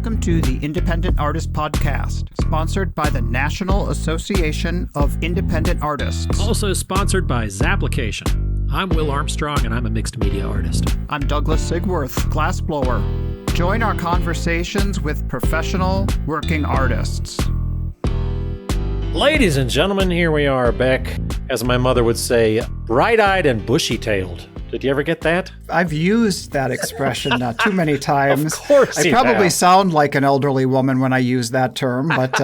Welcome to the Independent Artist Podcast, sponsored by the National Association of Independent Artists. Also sponsored by Zapplication. I'm Will Armstrong, and I'm a mixed media artist. I'm Douglas Sigworth, glassblower. Join our conversations with professional working artists. Ladies and gentlemen, here we are back, as my mother would say, bright-eyed and bushy-tailed. Did you ever get that? I've used that expression too many times. Of course I probably sound like an elderly woman when I use that term, but...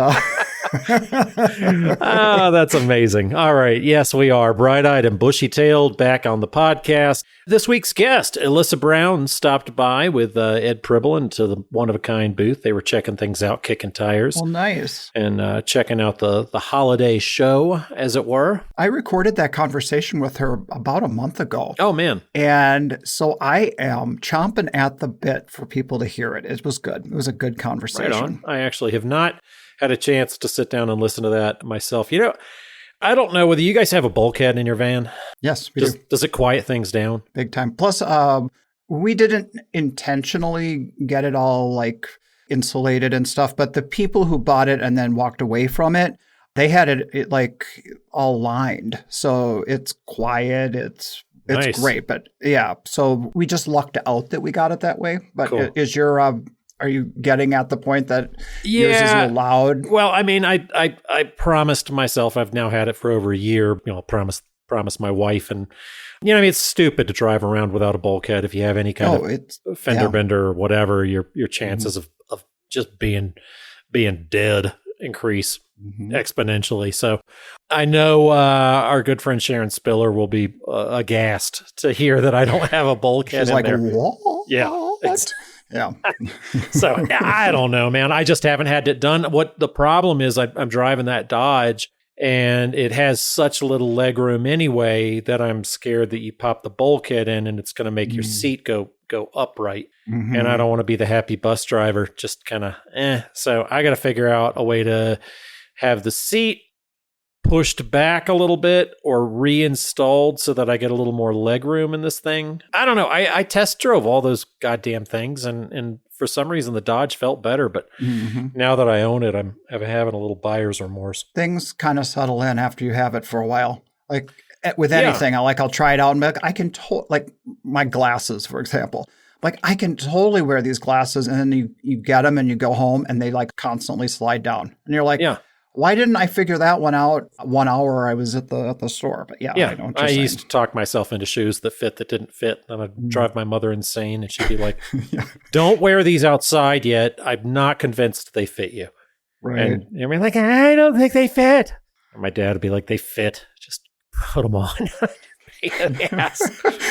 Oh, that's amazing. All right. Yes, we are bright-eyed and bushy-tailed back on the podcast. This week's guest, Elissa Brown, stopped by with Ed Priblin to the one-of-a-kind booth. They were checking things out, kicking tires. Well, nice. And checking out the holiday show, as it were. I recorded that conversation with her about a month ago. Oh, man. And so I am chomping at the bit for people to hear it. It was good. It was a good conversation. Right on. I actually have not had a chance to sit down and listen to that myself. You know, I don't know whether you guys have a bulkhead in your van. Yes, we do. Does it quiet things down? Big time. Plus, we didn't intentionally get it all like insulated and stuff, but the people who bought it and then walked away from it, they had it like all lined. So it's quiet. It's nice. Great. But yeah, so we just lucked out that we got it that way. But cool. Is your... Are you getting at the point that yours is a little loud? Well, I mean, I promised myself, I've now had it for over a year, you know, promised my wife. And, you know, I mean, it's stupid to drive around without a bulkhead. If you have any kind of fender bender or whatever, your chances of just being dead increase exponentially. So I know our good friend Sharon Spiller will be aghast to hear that I don't have a bulkhead. She's in like, there. What? Yeah. Yeah. So I don't know, man. I just haven't had it done. What the problem is, I'm driving that Dodge and it has such little leg room anyway that I'm scared that you pop the bulkhead in and it's going to make your seat go upright. Mm-hmm. And I don't want to be the happy bus driver, just kind of So I got to figure out a way to have the seat pushed back a little bit or reinstalled so that I get a little more leg room in this thing. I don't know. I test drove all those goddamn things and for some reason the Dodge felt better, but now that I own it, I'm having a little buyer's remorse. Things kind of settle in after you have it for a while. Like with anything, I'll try it out and be like, I can like my glasses, for example. Like I can totally wear these glasses and then you get them and you go home and they like constantly slide down. And you're like, why didn't I figure that one out 1 hour I was at the store? But I used to talk myself into shoes that didn't fit. And I'd drive my mother insane and she'd be like, don't wear these outside yet. I'm not convinced they fit you. Right. And you're like, I don't think they fit. And my dad would be like, they fit. Just put them on.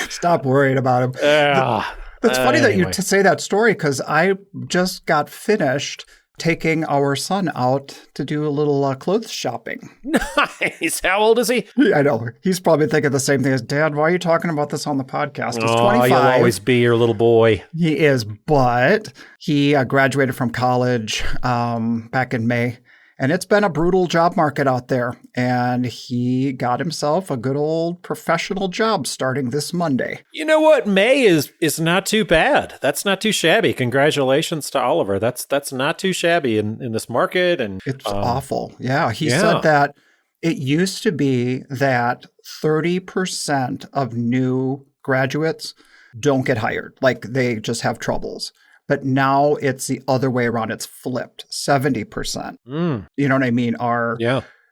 Stop worrying about them. It's funny that you say that story because I just got finished taking our son out to do a little clothes shopping. Nice. How old is he? I know. He's probably thinking the same thing as, Dad, why are you talking about this on the podcast? He's 25. You'll always be your little boy. He is, but he graduated from college back in May. And it's been a brutal job market out there. And he got himself a good old professional job starting this Monday. You know what? May is not too bad. That's not too shabby. Congratulations to Oliver. That's not too shabby in this market. And it's awful. Yeah. He said that it used to be that 30% of new graduates don't get hired. Like they just have troubles. But now it's the other way around. It's flipped, 70%. You know what I mean?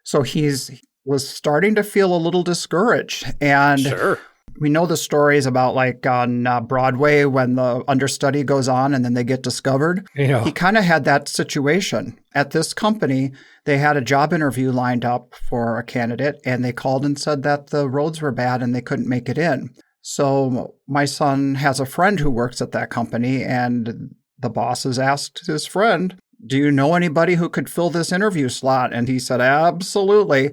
So was starting to feel a little discouraged. And we know the stories about like on Broadway when the understudy goes on and then they get discovered. Yeah. He kind of had that situation. At this company, they had a job interview lined up for a candidate and they called and said that the roads were bad and they couldn't make it in. So my son has a friend who works at that company, and the boss has asked his friend, do you know anybody who could fill this interview slot? And he said, absolutely.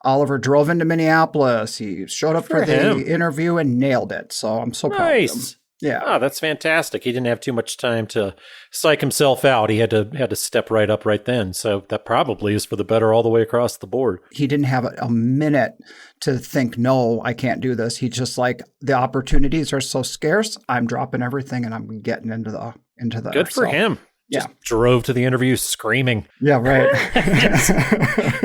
Oliver drove into Minneapolis. He showed up for the interview and nailed it. So I'm so proud of him. Yeah. Oh, that's fantastic. He didn't have too much time to psych himself out. He had to step right up right then. So that probably is for the better all the way across the board. He didn't have a minute to think, no, I can't do this. He's just like, the opportunities are so scarce. I'm dropping everything and I'm getting into the Good for him. Yeah. Just drove to the interview screaming. Yeah, right.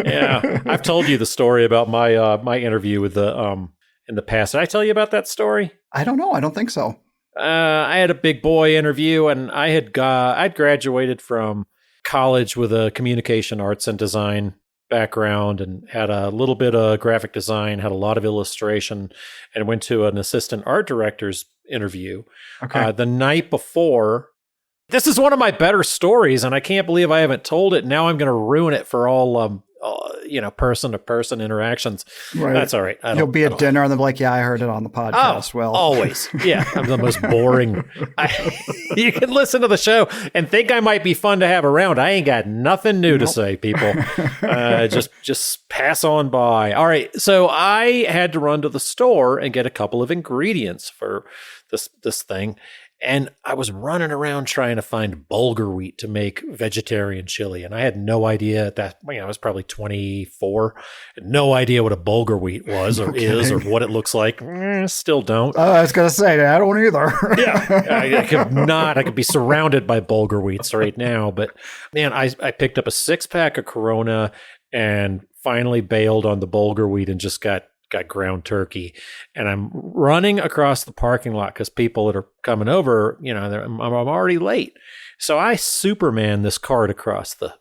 Yeah. I've told you the story about my my interview with the in the past. Did I tell you about that story? I don't know. I don't think so. I had a big boy interview, and I'd graduated from college with a communication arts and design background, and had a little bit of graphic design, had a lot of illustration, and went to an assistant art director's interview. Okay. The night before. This is one of my better stories, and I can't believe I haven't told it. Now I'm going to ruin it for all, person-to-person interactions. Right. That's all right. You'll be at dinner and they'll be like, yeah, I heard it on the podcast. Well, always. Yeah, I'm the most boring. You can listen to the show and think I might be fun to have around. I ain't got nothing new to say, people. Just pass on by. All right, so I had to run to the store and get a couple of ingredients for this thing. And I was running around trying to find bulgur wheat to make vegetarian chili. And I had no idea at that, I was probably 24. Had no idea what a bulgur wheat was or is or what it looks like. Still don't. I was going to say, I don't either. Yeah, I could be surrounded by bulgur wheats right now. But man, I picked up a 6-pack of Corona and finally bailed on the bulgur wheat and just got ground turkey. And I'm running across the parking lot because people that are coming over, I'm already late. So I Superman this cart across the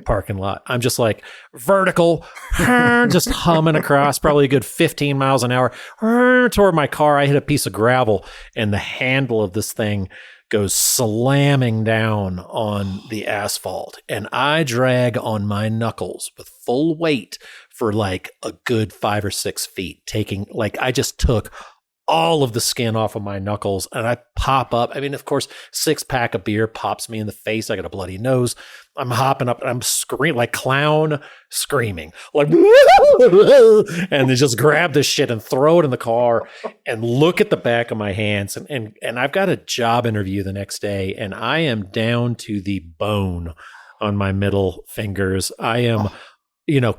parking lot. I'm just like vertical, just humming across, probably a good 15 miles an hour toward my car. I hit a piece of gravel and the handle of this thing goes slamming down on the asphalt. And I drag on my knuckles with full weight for like a good 5 or 6 feet, I just took all of the skin off of my knuckles and I pop up. I mean, of course, 6-pack of beer pops me in the face. I got a bloody nose. I'm hopping up and I'm screaming like clown screaming, like, and they just grab this shit and throw it in the car and look at the back of my hands. And I've got a job interview the next day and I am down to the bone on my middle fingers. I am,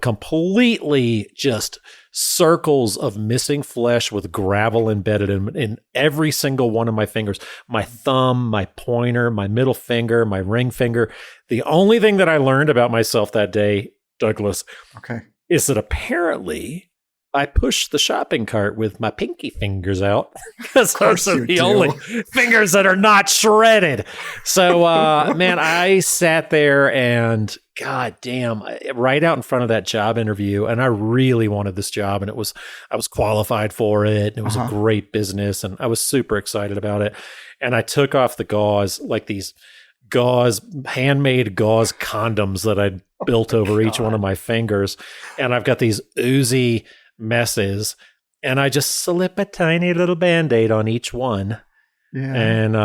completely just circles of missing flesh with gravel embedded in every single one of my fingers. My thumb, my pointer, my middle finger, my ring finger. The only thing that I learned about myself that day, Douglas, is that apparently I pushed the shopping cart with my pinky fingers out because those are the only fingers that are not shredded. So, man, I sat there and God damn, right out in front of that job interview. And I really wanted this job and I was qualified for it. And it was a great business and I was super excited about it. And I took off the gauze, like these handmade gauze condoms that I'd built over each one of my fingers. And I've got these oozy messes and I just slip a tiny little Band-Aid on each one and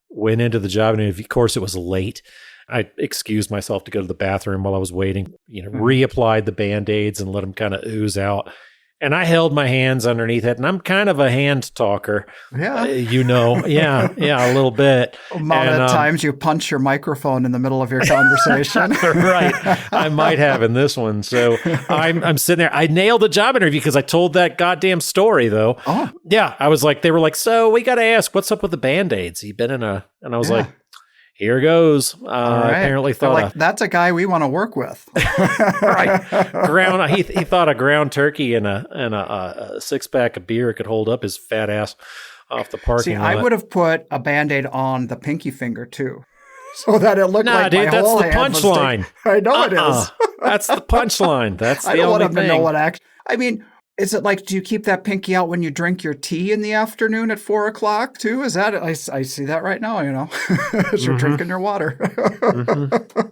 went into the job. And of course it was late. I excused myself to go to the bathroom while I was waiting, reapplied the Band-Aids and let them kind of ooze out. And I held my hands underneath it. And I'm kind of a hand talker. Yeah. Yeah, a little bit. At times you punch your microphone in the middle of your conversation. Right. I might have in this one. So I'm sitting there. I nailed the job interview because I told that goddamn story, though. Oh. Yeah. I was like, they were like, so we got to ask, what's up with the Band-Aids? You've been and I was like, here goes. Right. Apparently thought that's a guy we want to work with. Right. He thought a ground turkey and a 6-pack of beer could hold up his fat ass off the parking lot. I would have put a Band-Aid on the pinky finger too, so that it looked like my whole hand. That's the punchline. I know it is. That's the punchline. That's the I don't only want him thing. to know what act. I mean, is it like, do you keep that pinky out when you drink your tea in the afternoon at 4:00 too? Is that, I see that right now, as you're drinking your water.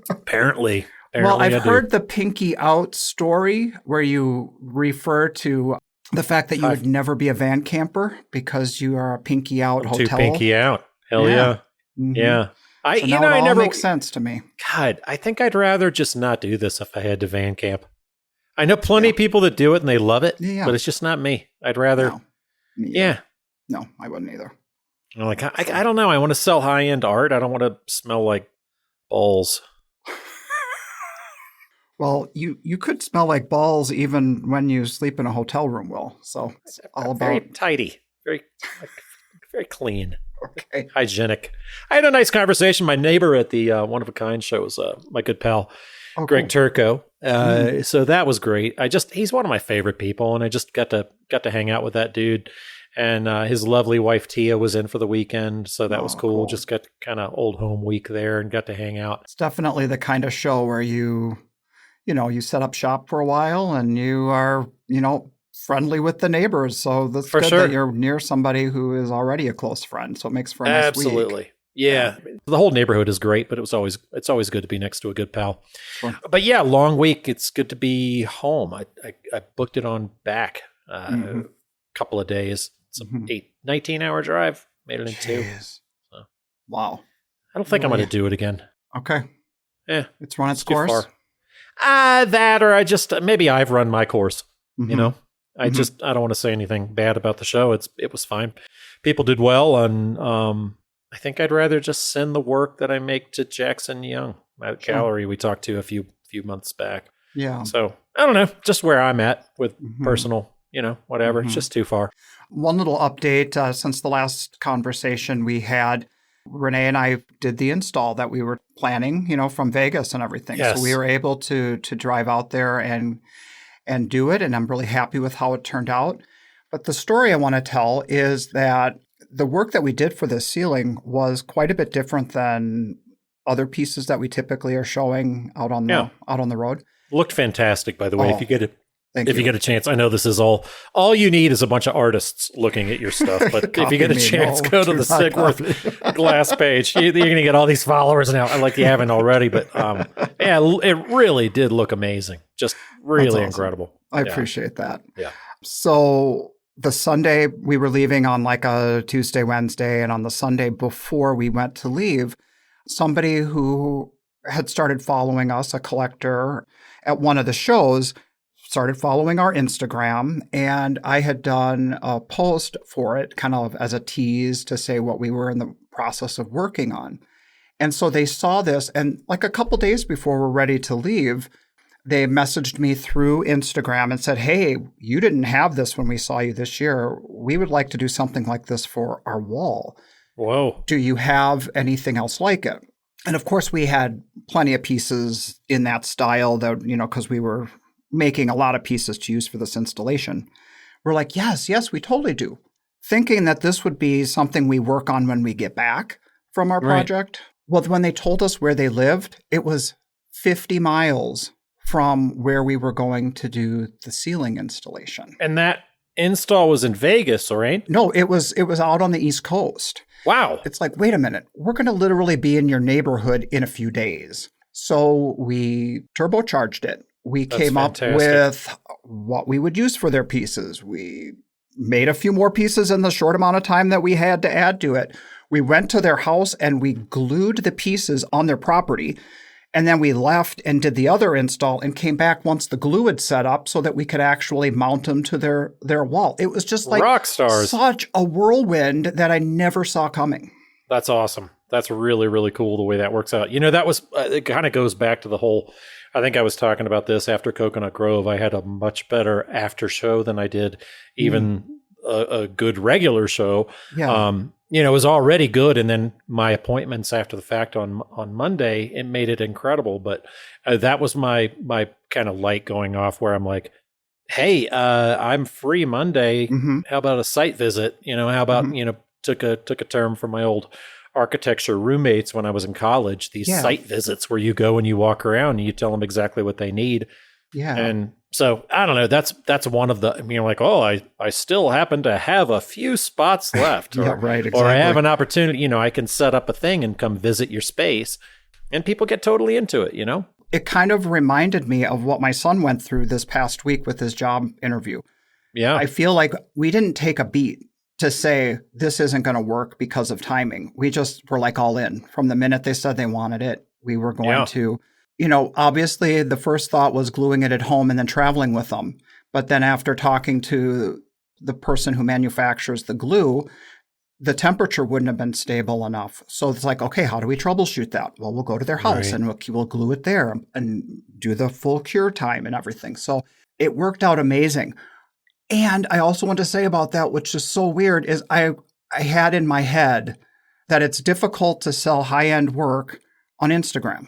Apparently. Well, I've heard the pinky out story where you refer to the fact that you would never be a van camper because you are a pinky out hotel. Too pinky out. Hell yeah. Mm-hmm. Yeah. So now it all makes sense to me. God, I think I'd rather just not do this if I had to van camp. I know plenty of people that do it and they love it, but it's just not me. I'd rather, No, I wouldn't either. I'm like, I don't know. I want to sell high-end art. I don't want to smell like balls. Well, you could smell like balls even when you sleep in a hotel room, Will. So it's all about very tidy, very clean. Okay. Hygienic. I had a nice conversation. My neighbor at the One of a Kind show was my good pal, Greg Turco. So that was great. He's one of my favorite people, and I just got to hang out with that dude. And his lovely wife Tia was in for the weekend, so that was cool. Just got kind of old home week there and got to hang out. It's definitely the kind of show where you set up shop for a while and you are, friendly with the neighbors. So that's good that you're near somebody who is already a close friend. So it makes for a nice week. Absolutely. Yeah. The whole neighborhood is great, but it's always good to be next to a good pal. Sure. But yeah, long week. It's good to be home. I booked it on back a couple of days. It's an 19-hour drive. Made it in 2. So. Wow. I don't think I'm going to do it again. Okay. Yeah. It's run its course? Too far. That, or maybe I've run my course, I don't want to say anything bad about the show. It was fine. People did well, and I think I'd rather just send the work that I make to Jackson Young at Gallery we talked to a few months back. Yeah. So I don't know, just where I'm at with personal, whatever. It's just too far. One little update since the last conversation we had. Renee and I did the install that we were planning, from Vegas and everything. Yes. So we were able to drive out there and do it, and I'm really happy with how it turned out. But the story I want to tell is that the work that we did for this ceiling was quite a bit different than other pieces that we typically are showing out on the road. Looked fantastic, by the way. If you get it. If you get a chance, I know this is all you need is a bunch of artists looking at your stuff. But if you get a chance, go to the Sigworth glass page. You're going to get all these followers now, like you haven't already. But it really did look amazing. Just really incredible. I appreciate that. Yeah. So the Sunday we were leaving on like a Tuesday, Wednesday, and on the Sunday before we went to leave, somebody who had started following us, a collector at one of the shows, started following our Instagram, and I had done a post for it kind of as a tease to say what we were in the process of working on. And so they saw this, and like a couple days before we're ready to leave, they messaged me through Instagram and said, "Hey, you didn't have this when we saw you this year. We would like to do something like this for our wall. Whoa. Do you have anything else like it?" And of course, we had plenty of pieces in that style that, because we were making a lot of pieces to use for this installation. We're like, yes, we totally do. Thinking that this would be something we work on when we get back from our project. Well, when they told us where they lived, it was 50 miles from where we were going to do the ceiling installation. And that install was in Vegas, right? No, it was out on the East Coast. Wow. It's like, wait a minute, we're going to literally be in your neighborhood in a few days. So we turbocharged it. We came up with what we would use for their pieces. We made a few more pieces in the short amount of time that we had to add to it. We went to their house and we glued the pieces on their property. And then we left and did the other install and came back once the glue had set up so that we could actually mount them to their wall. It was just like rock stars. Such a whirlwind that I never saw coming. That's awesome. That's really, really cool the way that works out. That was, it kind of goes back to the whole, I think I was talking about this after Coconut Grove. I had a much better after show than I did even a good regular show. Yeah. It was already good. And then my appointments after the fact on Monday, it made it incredible. But that was my kind of light going off where I'm like, hey, I'm free Monday. How about a site visit? How about, took a term from my old architecture roommates when I was in college, these site visits where you go and you walk around and you tell them exactly what they need. Yeah. And so I don't know, that's one of the, like, I still happen to have a few spots left. Yeah, right. Exactly. Or I have an opportunity, I can set up a thing and come visit your space, and people get totally into it, It kind of reminded me of what my son went through this past week with his job interview. Yeah. I feel like we didn't take a beat to say this isn't going to work because of timing. We just were like all in. From the minute they said they wanted it, we were going to, obviously the first thought was gluing it at home and then traveling with them. But then after talking to the person who manufactures the glue, the temperature wouldn't have been stable enough. So it's like, okay, how do we troubleshoot that? Well, we'll go to their house and we'll glue it there and do the full cure time and everything. So it worked out amazing. And I also want to say about that, which is so weird, is I had in my head that it's difficult to sell high-end work on Instagram.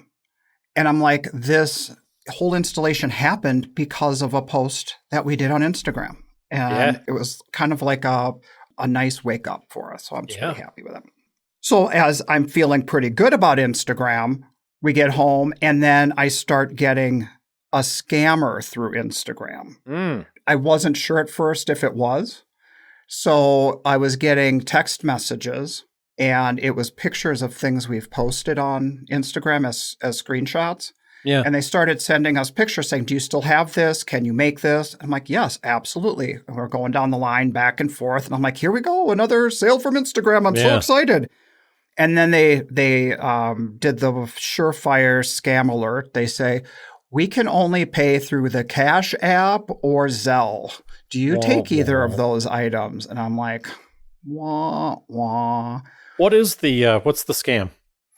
And I'm like, this whole installation happened because of a post that we did on Instagram. And it was kind of like a nice wake up for us. So I'm just really happy with it. So as I'm feeling pretty good about Instagram, we get home and then I start getting a scammer through Instagram. I wasn't sure at first if it was. So I was getting text messages and it was pictures of things we've posted on Instagram as screenshots. Yeah. And they started sending us pictures saying, do you still have this? Can you make this? I'm like, yes, absolutely. And we're going down the line back and forth. And I'm like, here we go. Another sale from Instagram. I'm so excited. And then they did the surefire scam alert. They say, we can only pay through the Cash App or Zelle. Do you take either of those items? And I'm like, wah, wah. What's the scam?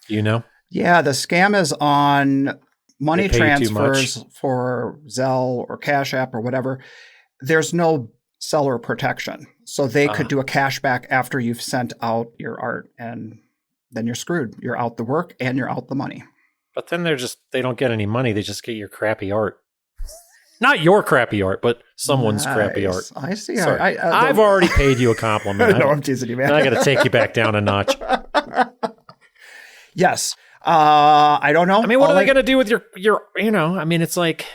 Do you know? Yeah, the scam is on money transfers for Zelle or Cash App or whatever. There's no seller protection. So they could do a cashback after you've sent out your art, and then you're screwed. You're out the work and you're out the money. But then they don't get any money. They just get your crappy art. Not your crappy art, but someone's crappy art. I see. I've already paid you a compliment. No, I'm teasing you, man. I got to take you back down a notch. Yes. I don't know. I mean, what are they going to do with your, I mean, it's like,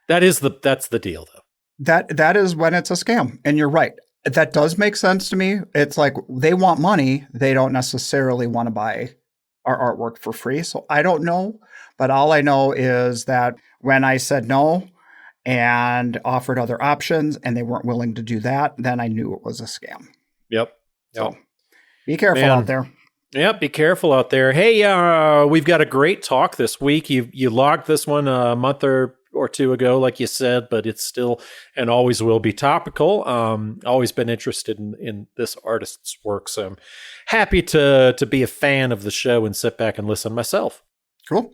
that's the deal though. That is when it's a scam. And you're right. That does make sense to me. It's like they want money. They don't necessarily want to buy our artwork for free. So I don't know. But all I know is that when I said no and offered other options and they weren't willing to do that, then I knew it was a scam. Yep. So be careful out there. Yep, be careful out there. Hey, we've got a great talk this week. You logged this one a month or two ago, like you said, but it's still and always will be topical. Always been interested in this artist's work, so I'm happy to be a fan of the show and sit back and listen myself. Cool.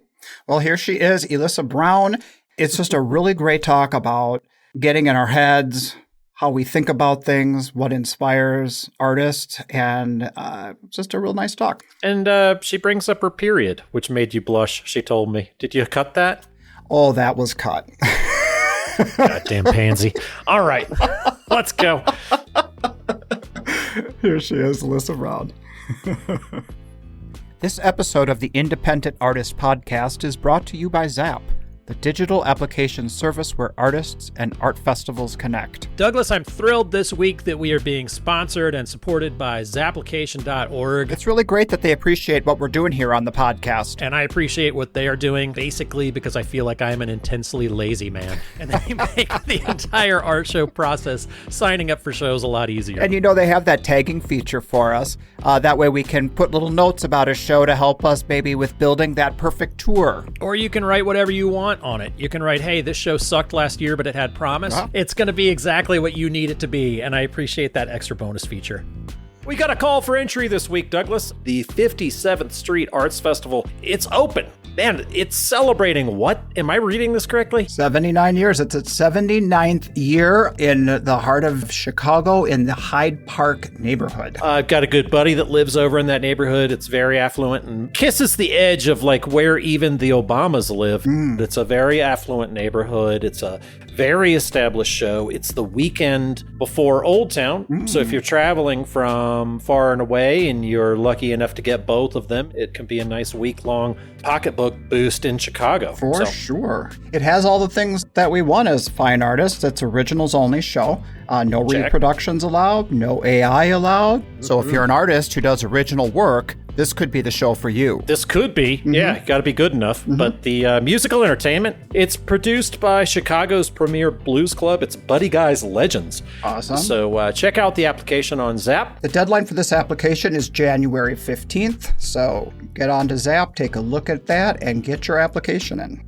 Well, here she is, Elissa Brown. It's just a really great talk about getting in our heads, how we think about things, what inspires artists, and just a real nice talk. And she brings up her period, which made you blush, she told me. Did you cut that? Oh, that was cut. Goddamn pansy. All right, let's go. Here she is, Elissa Brown. This episode of the Independent Artist Podcast is brought to you by Zap, the digital application service where artists and art festivals connect. Douglas, I'm thrilled this week that we are being sponsored and supported by Zapplication.org. It's really great that they appreciate what we're doing here on the podcast. And I appreciate what they are doing, basically because I feel like I am an intensely lazy man. And they make the entire art show process, signing up for shows, a lot easier. And they have that tagging feature for us. That way we can put little notes about a show to help us maybe with building that perfect tour. Or you can write whatever you want on it. You can write, hey, this show sucked last year, but it had promise. It's going to be exactly what you need it to be, and I appreciate that extra bonus feature. We got a call for entry this week, Douglas. The 57th Street Arts Festival, it's open. Man, it's celebrating what? Am I reading this correctly? 79 years. It's its 79th year in the heart of Chicago in the Hyde Park neighborhood. I've got a good buddy that lives over in that neighborhood. It's very affluent and kisses the edge of like where even the Obamas live. It's a very affluent neighborhood. It's a very established show. It's the weekend before Old Town. So if you're traveling from far and away and you're lucky enough to get both of them, it can be a nice week-long pocketbook boost in Chicago. For sure. It has all the things that we want as fine artists. It's originals only show. No reproductions allowed, no AI allowed. So if you're an artist who does original work, this could be the show for you. This could be. Yeah, got to be good enough. But the musical entertainment, it's produced by Chicago's premier blues club. It's Buddy Guy's Legends. Awesome. So check out the application on Zap. The deadline for this application is January 15th. So get on to Zap, take a look at that, and get your application in.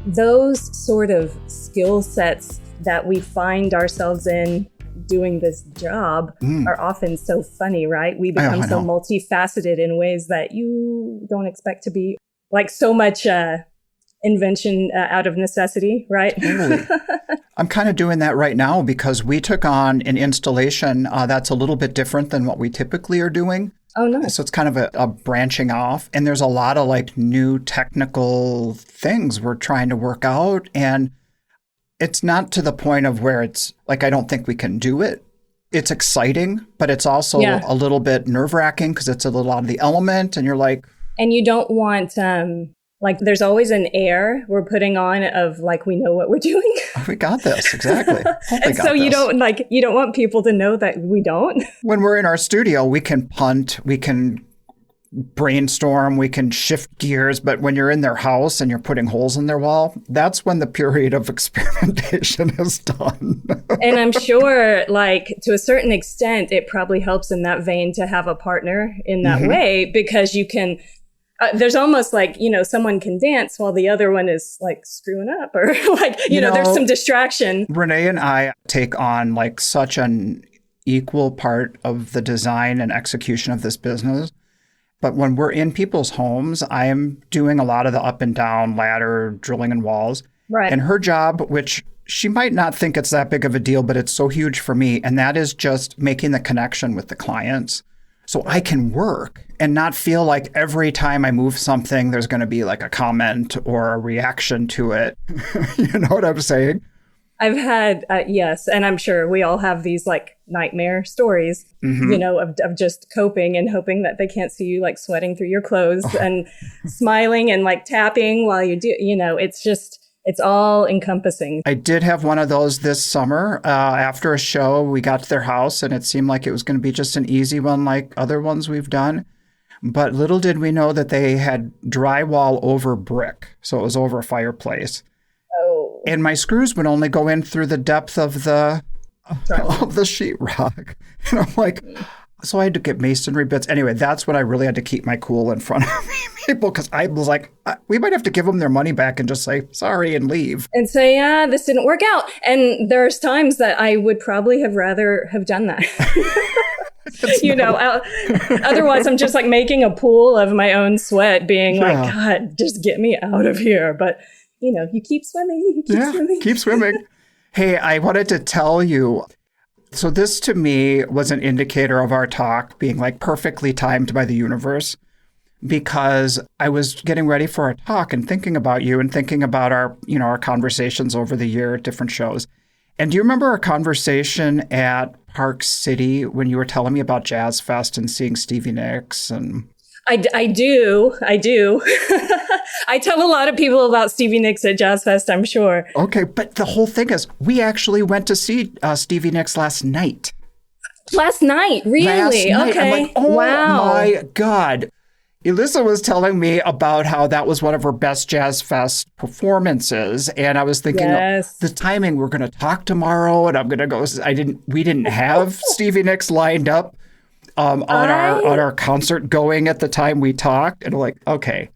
Those sort of skill sets that we find ourselves in doing this job are often so funny, right? We become so multifaceted in ways that you don't expect to be, like so much invention out of necessity, right? Totally. I'm kind of doing that right now because we took on an installation that's a little bit different than what we typically are doing. Oh, nice. So it's kind of a branching off. And there's a lot of like new technical things we're trying to work out. And it's not to the point of where it's like, I don't think we can do it. It's exciting, but it's also a little bit nerve-wracking because it's a little out of the element. And you're like... And you don't want... like there's always an air we're putting on of like, we know what we're doing. We got this. Exactly. And so you don't want people to know that we don't. When we're in our studio, we can punt, we can brainstorm, we can shift gears. But when you're in their house and you're putting holes in their wall, that's when the period of experimentation is done. And I'm sure like to a certain extent, it probably helps in that vein to have a partner in that way, because you can... there's almost like, someone can dance while the other one is like screwing up or like, you know, there's some distraction. Renee and I take on like such an equal part of the design and execution of this business. But when we're in people's homes, I am doing a lot of the up and down ladder drilling in walls. Right. And her job, which she might not think it's that big of a deal, but it's so huge for me. And that is just making the connection with the clients. So I can work and not feel like every time I move something, there's going to be like a comment or a reaction to it. You know what I'm saying? I've had, yes. And I'm sure we all have these like nightmare stories, of just coping and hoping that they can't see you like sweating through your clothes and smiling and like tapping while you do, it's all encompassing. I did have one of those this summer. After a show, we got to their house and it seemed like it was going to be just an easy one like other ones we've done. But little did we know that they had drywall over brick. So it was over a fireplace. Oh. And my screws would only go in through the depth of the sheetrock. And I'm like... So I had to get masonry bits. Anyway, that's when I really had to keep my cool in front of people, because I was like, we might have to give them their money back and just say sorry and leave. And say, this didn't work out. And there's times that I would probably have rather have done that. Otherwise I'm just like making a pool of my own sweat being like, God, just get me out of here. But, you keep swimming. Keep swimming. Hey, I wanted to tell you... So this to me was an indicator of our talk being like perfectly timed by the universe, because I was getting ready for our talk and thinking about you and thinking about our conversations over the year at different shows. And do you remember our conversation at Park City when you were telling me about Jazz Fest and seeing Stevie Nicks? And I do. I tell a lot of people about Stevie Nicks at Jazz Fest, I'm sure. Okay, but the whole thing is, we actually went to see Stevie Nicks last night. Last night? Really? Last night. Okay. I'm like, oh my God. Elissa was telling me about how that was one of her best Jazz Fest performances. And I was thinking, the timing, we're going to talk tomorrow and I'm going to go. We didn't have Stevie Nicks lined up on our concert going at the time we talked. And I'm like, okay.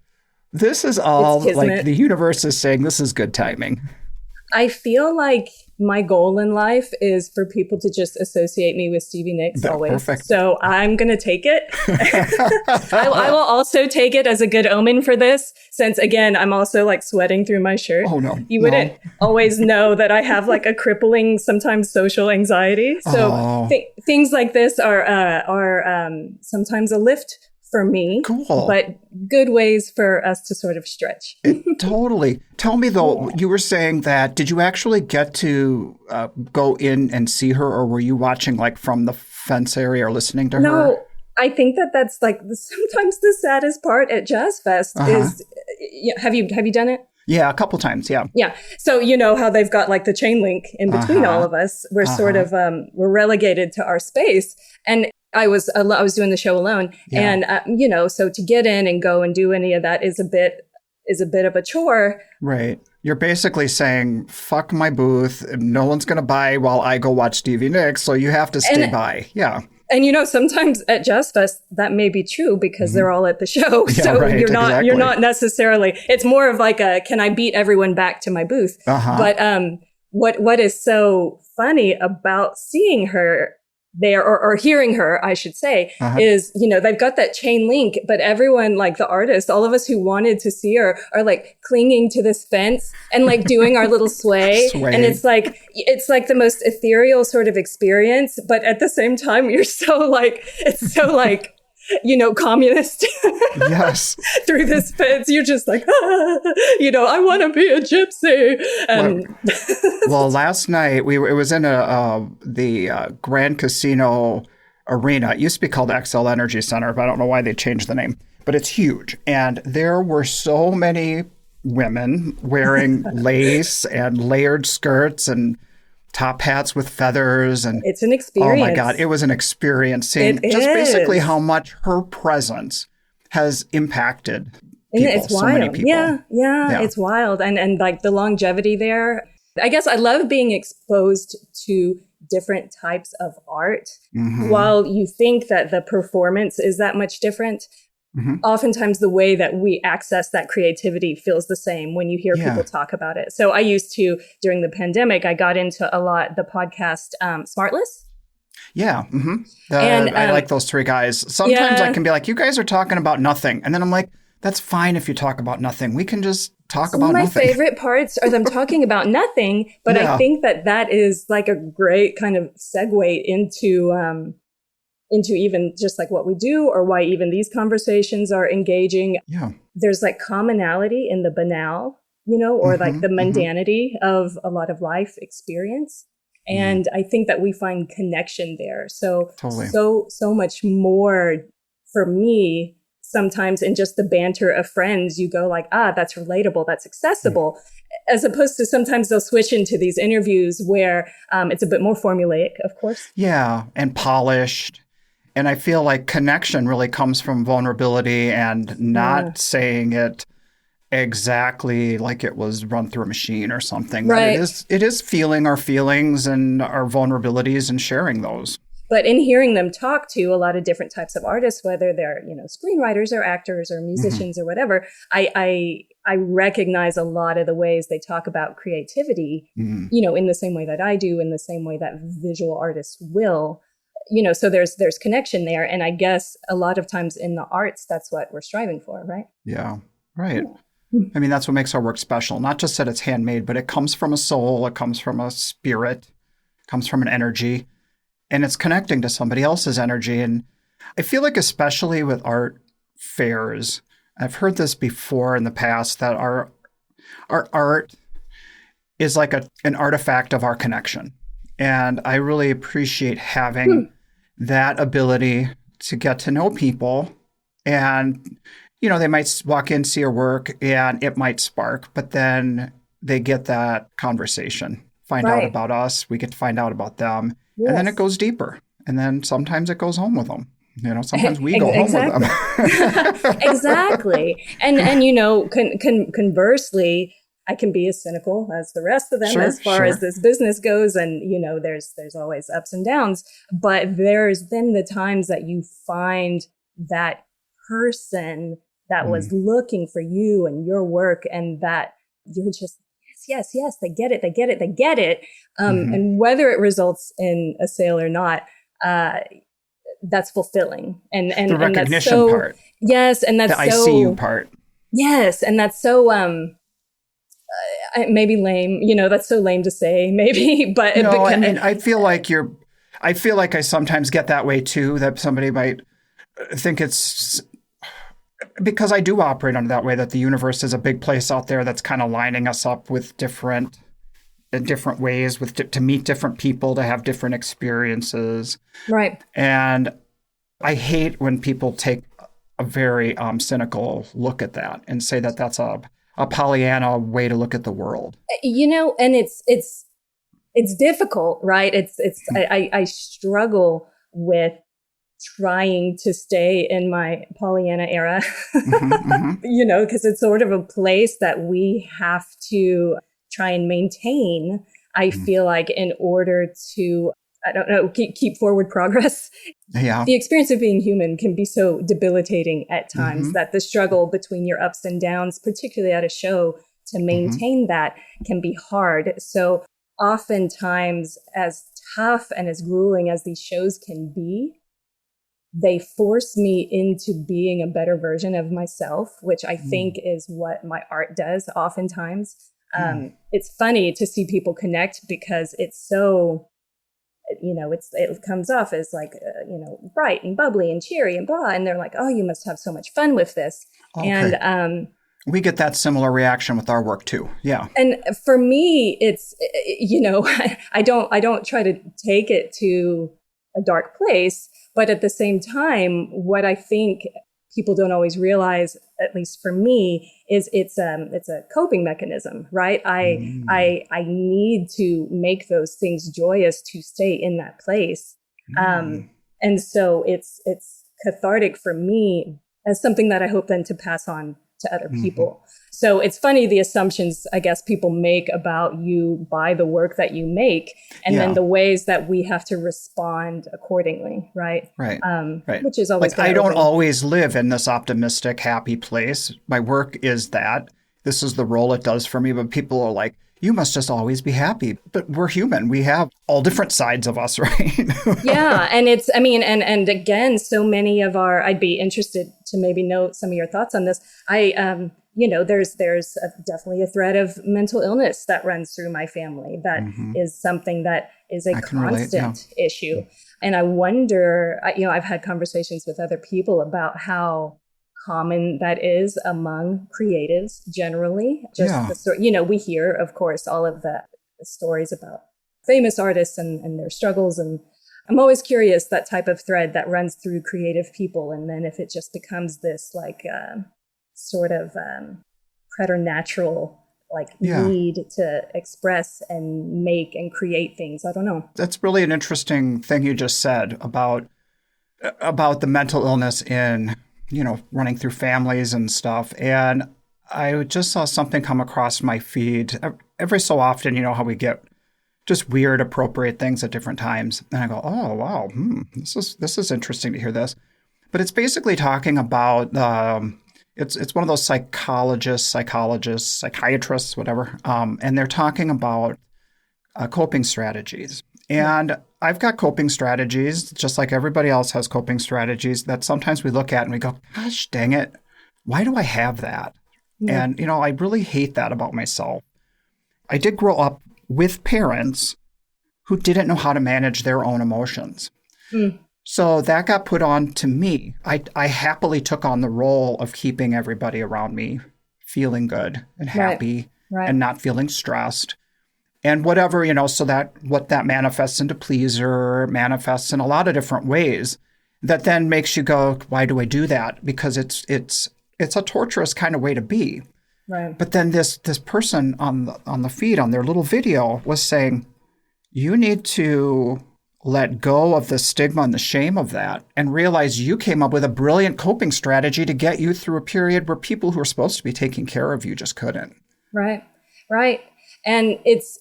This is all like the universe is saying this is good timing. I feel like my goal in life is for people to just associate me with Stevie Nicks always. Perfect. So I'm going to take it. I will also take it as a good omen for this, since again, I'm also like sweating through my shirt. Oh no. You wouldn't always know that I have like a crippling, sometimes social anxiety. So things like this are sometimes a lift for me, cool, but good ways for us to sort of stretch. Totally. Tell me though, you were saying that, did you actually get to go in and see her, or were you watching like from the fence area or listening to her? No, I think that's like sometimes the saddest part at Jazz Fest is, have you done it? Yeah, a couple times. Yeah. Yeah. So you know how they've got like the chain link in between all of us. We're sort of, we're relegated to our space. And I was doing the show alone, and so to get in and go and do any of that is a bit of a chore. Right. You're basically saying, fuck my booth. No one's going to buy while I go watch Stevie Nicks, so you have to stay by. Yeah. And sometimes at Jazz Fest that may be true because they're all at the show. Yeah, so right, you're not necessarily. It's more of like a, can I beat everyone back to my booth? But what is so funny about seeing her there, or hearing her, I should say, is, they've got that chain link, but everyone, like the artist, all of us who wanted to see her are like clinging to this fence and like doing our little sway. And it's like the most ethereal sort of experience. But at the same time, it's so like communist. Yes. Through this fence, you're just like, I want to be a gypsy. And well, last night it was in the Grand Casino Arena. It used to be called XL Energy Center, but I don't know why they changed the name. But it's huge, and there were so many women wearing lace and layered skirts and top hats with feathers, and it's an experience. Oh my God, it was an experience seeing basically how much her presence has impacted people, it's so wild. many people. Yeah, it's wild. And like the longevity there. I guess I love being exposed to different types of art. Mm-hmm. While you think that the performance is that much different, mm-hmm. oftentimes the way that we access that creativity feels the same when you hear people talk about it. So I used to, during the pandemic, I got into a lot the podcast Smartless. Yeah. Mm-hmm. I like those three guys. Sometimes I can be like, you guys are talking about nothing. And then I'm like, that's fine if you talk about nothing. We can just talk about nothing. My favorite parts are them talking about nothing. But I think that is like a great kind of segue into even just like what we do or why even these conversations are engaging. Yeah. There's like commonality in the banal, or like the mundanity of a lot of life experience. And I think that we find connection there. So, totally. so much more for me, sometimes in just the banter of friends, you go like, that's relatable, that's accessible, as opposed to sometimes they'll switch into these interviews where it's a bit more formulaic, of course. Yeah. And polished. And I feel like connection really comes from vulnerability and not saying it exactly like it was run through a machine or something. Right. It is feeling our feelings and our vulnerabilities and sharing those. But in hearing them talk to a lot of different types of artists, whether they're, screenwriters or actors or musicians or whatever, I recognize a lot of the ways they talk about creativity, in the same way that I do, in the same way that visual artists will. So there's connection there. And I guess a lot of times in the arts, that's what we're striving for, right? Yeah, right. I mean, that's what makes our work special. Not just that it's handmade, but it comes from a soul, it comes from a spirit, it comes from an energy, and it's connecting to somebody else's energy. And I feel like especially with art fairs, I've heard this before in the past, that our art is like an artifact of our connection. And I really appreciate having that ability to get to know people. And, they might walk in, see your work, and it might spark, but then they get that conversation, find out about us, we get to find out about them, and then it goes deeper. And then sometimes it goes home with them. Sometimes we go home with them. Exactly. And conversely, I can be as cynical as the rest of them as far as this business goes. And, there's always ups and downs. But there's then the times that you find that person that was looking for you and your work, and that you're just, yes, they get it. And whether it results in a sale or not, that's fulfilling. And the recognition that's so, part. Yes. And that's the I see you part. Yes. And that's so, maybe lame, that's so lame to say, maybe, but I feel like I sometimes get that way too, that somebody might think it's because I do operate under that way, that the universe is a big place out there that's kind of lining us up with different ways to meet different people, to have different experiences. Right. And I hate when people take a very cynical look at that and say that that's a Pollyanna way to look at the world. And it's difficult, right? I struggle with trying to stay in my Pollyanna era, because it's sort of a place that we have to try and maintain, I feel like, in order to, keep forward progress. Yeah. The experience of being human can be so debilitating at times that the struggle between your ups and downs, particularly at a show, to maintain that can be hard. So oftentimes, as tough and as grueling as these shows can be, they force me into being a better version of myself, which I think is what my art does oftentimes. It's funny to see people connect because it's so it comes off as like, bright and bubbly and cheery and blah. And they're like, oh, you must have so much fun with this. Okay. And, we get that similar reaction with our work too. Yeah. And for me, it's, I don't try to take it to a dark place, but at the same time, what I think people don't always realize, at least for me, is it's a coping mechanism, right? I need to make those things joyous to stay in that place. And so it's cathartic for me as something that I hope then to pass on to other people. So it's funny, the assumptions, I guess, people make about you by the work that you make, and then the ways that we have to respond accordingly, right? Right. Which is always like, I don't always live in this optimistic, happy place. My work is that. This is the role it does for me. But people are like, you must just always be happy. But we're human. We have all different sides of us, right? Yeah. And it's, and again, so many of I'd be interested to maybe know some of your thoughts on this. There's definitely a thread of mental illness that runs through my family. That is something that is a constant issue. And I wonder, I've had conversations with other people about how common that is among creatives generally. We hear, of course, all of the stories about famous artists and their struggles. And I'm always curious, that type of thread that runs through creative people. And then if it just becomes this like sort of preternatural need to express and make and create things. I don't know. That's really an interesting thing you just said about the mental illness in running through families and stuff. And I just saw something come across my feed every so often, how we get just weird, appropriate things at different times. And I go, oh, wow, this is interesting to hear this. But it's basically talking about, it's one of those psychologists, psychiatrists, whatever. And they're talking about coping strategies. And I've got coping strategies, just like everybody else has coping strategies that sometimes we look at and we go, gosh, dang it, why do I have that? Yeah. And, I really hate that about myself. I did grow up with parents who didn't know how to manage their own emotions. So that got put on to me. I happily took on the role of keeping everybody around me feeling good and happy and not feeling stressed. And whatever, so that what that manifests into pleaser, manifests in a lot of different ways that then makes you go, why do I do that? Because it's a torturous kind of way to be. Right. But then this person on the feed, on their little video, was saying, you need to let go of the stigma and the shame of that and realize you came up with a brilliant coping strategy to get you through a period where people who are supposed to be taking care of you just couldn't. Right. And it's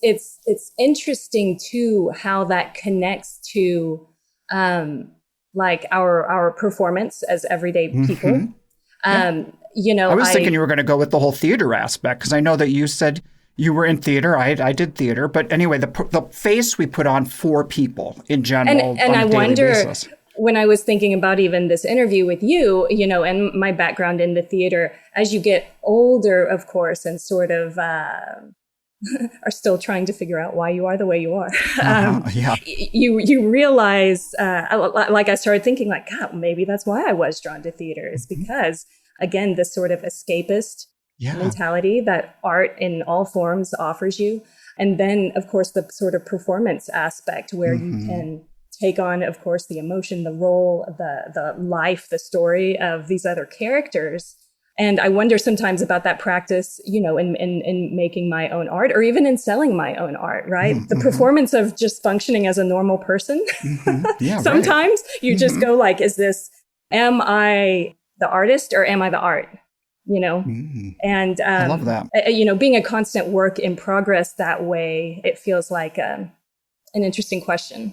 interesting too how that connects to our performance as everyday people. I was thinking you were going to go with the whole theater aspect, because I know that you said you were in theater. I did theater, but anyway, the face we put on for people in general. And on I a daily wonder, basis. When I was thinking about even this interview with you, and my background in the theater, as you get older, of course, and sort of are still trying to figure out why you are the way you are. You realize, I started thinking like, God, maybe that's why I was drawn to theater, is because, again, this sort of escapist mentality that art in all forms offers you. And then, of course, the sort of performance aspect where you can take on, of course, the emotion, the role, the life, the story of these other characters. And I wonder sometimes about that practice, in making my own art, or even in selling my own art, right? The performance of just functioning as a normal person. Sometimes you just go like, am I the artist or am I the art? And I love that. Being a constant work in progress that way, it feels like an interesting question.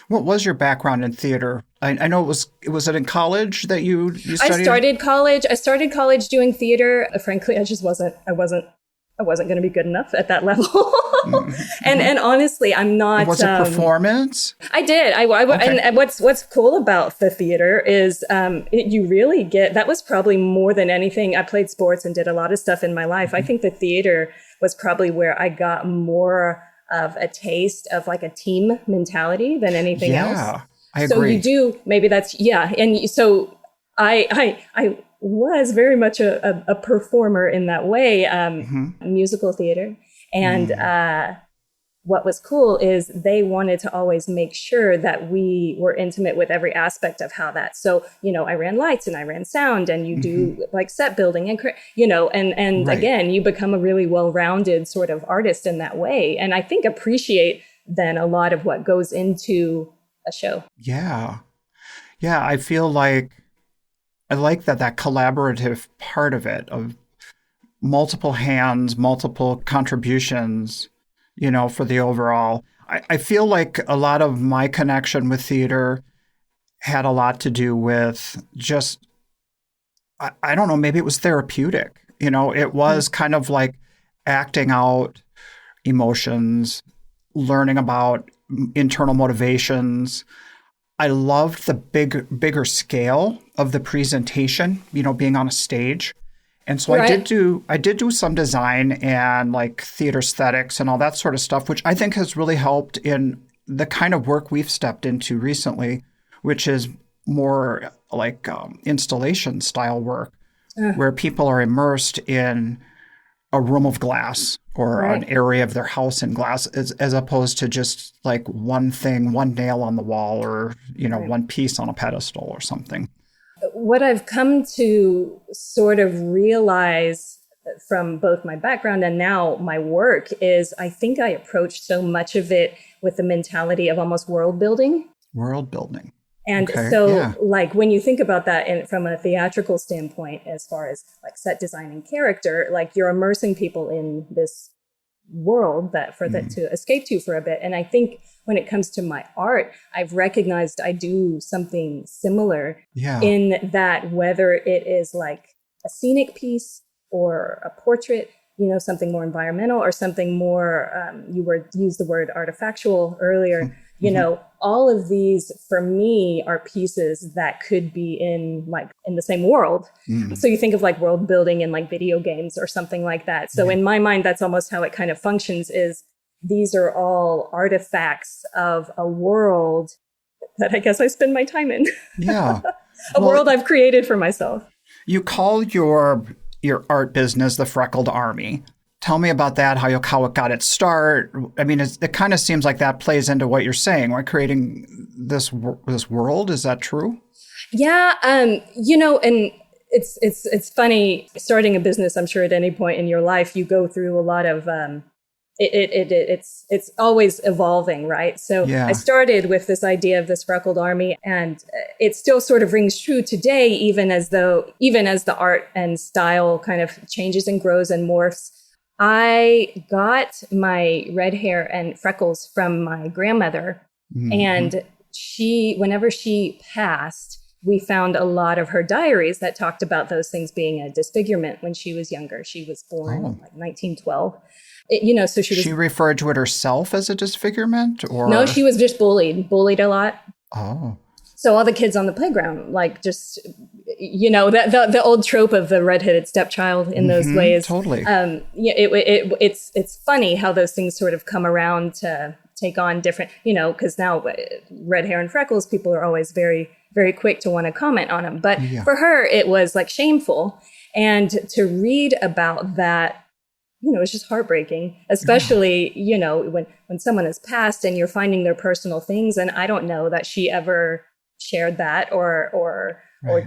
What was your background in theater? I know was it in college that you studied? I started college doing theater. Frankly, I wasn't going to be good enough at that level. And honestly, I'm not. Was it performance? I did. Okay. And what's cool about the theater is you really get, that was probably more than anything. I played sports and did a lot of stuff in my life. I think the theater was probably where I got more of a taste of like a team mentality than anything else. Yeah, I agree. So you do, maybe that's, yeah. And so I was very much a performer in that way, musical theater. And what was cool is they wanted to always make sure that we were intimate with every aspect of how that. So, I ran lights and I ran sound, and you do like set building and, and Right. again, you become a really well-rounded sort of artist in that way. And I think appreciate then a lot of what goes into a show. Yeah. Yeah, I feel like I like that collaborative part of it, of multiple hands, multiple contributions, for the overall. I feel like a lot of my connection with theater had a lot to do with just, I don't know, maybe it was therapeutic. It was kind of like acting out emotions, learning about internal motivations. I loved the bigger scale of the presentation, being on a stage. And so Right. I did do some design and like theater aesthetics and all that sort of stuff, which I think has really helped in the kind of work we've stepped into recently, which is more like installation style work, where people are immersed in a room of glass or Right. an area of their house in glass, as opposed to just like one thing, one nail on the wall, or, Right. one piece on a pedestal or something. What I've come to sort of realize from both my background and now my work is I think I approached so much of it with the mentality of almost world building. World building. And Okay, so yeah. like when you think about that from a theatrical standpoint, as far as like set design and character, like you're immersing people in this world that for that to escape to for a bit. And I think when it comes to my art, I've recognized I do something similar Yeah. in that, whether it is like a scenic piece or a portrait, something more environmental or something more, used the word artifactual earlier, all of these for me are pieces that could be in the same world. So you think of like world building in like video games or something like that. So in my mind, that's almost how it kind of functions, is these are all artifacts of a world that I guess I spend my time in. Yeah. World I've created for myself. You call your art business the Freckled Army. Tell me about that, how it got its start. I mean, it kind of seems like that plays into what you're saying. We're creating this world. Is that true? Yeah. And it's funny starting a business. I'm sure at any point in your life, you go through a lot of, it's always evolving, right? So Yeah. I started with this idea of this Freckled Army, and it still sort of rings true today, even as the art and style kind of changes and grows and morphs. I got my red hair and freckles from my grandmother, and whenever she passed, we found a lot of her diaries that talked about those things being a disfigurement when she was younger. She was born like 1912. So She referred to it herself as a disfigurement, or no, she was just bullied a lot. Oh. So all the kids on the playground, like just, the old trope of the redheaded stepchild in those ways. Totally. It's funny how those things sort of come around to take on different, because now red hair and freckles, people are always very, very quick to want to comment on them. But for her, it was like shameful. And to read about that, it's just heartbreaking, especially, when someone has passed and you're finding their personal things. And I don't know that she ever shared that or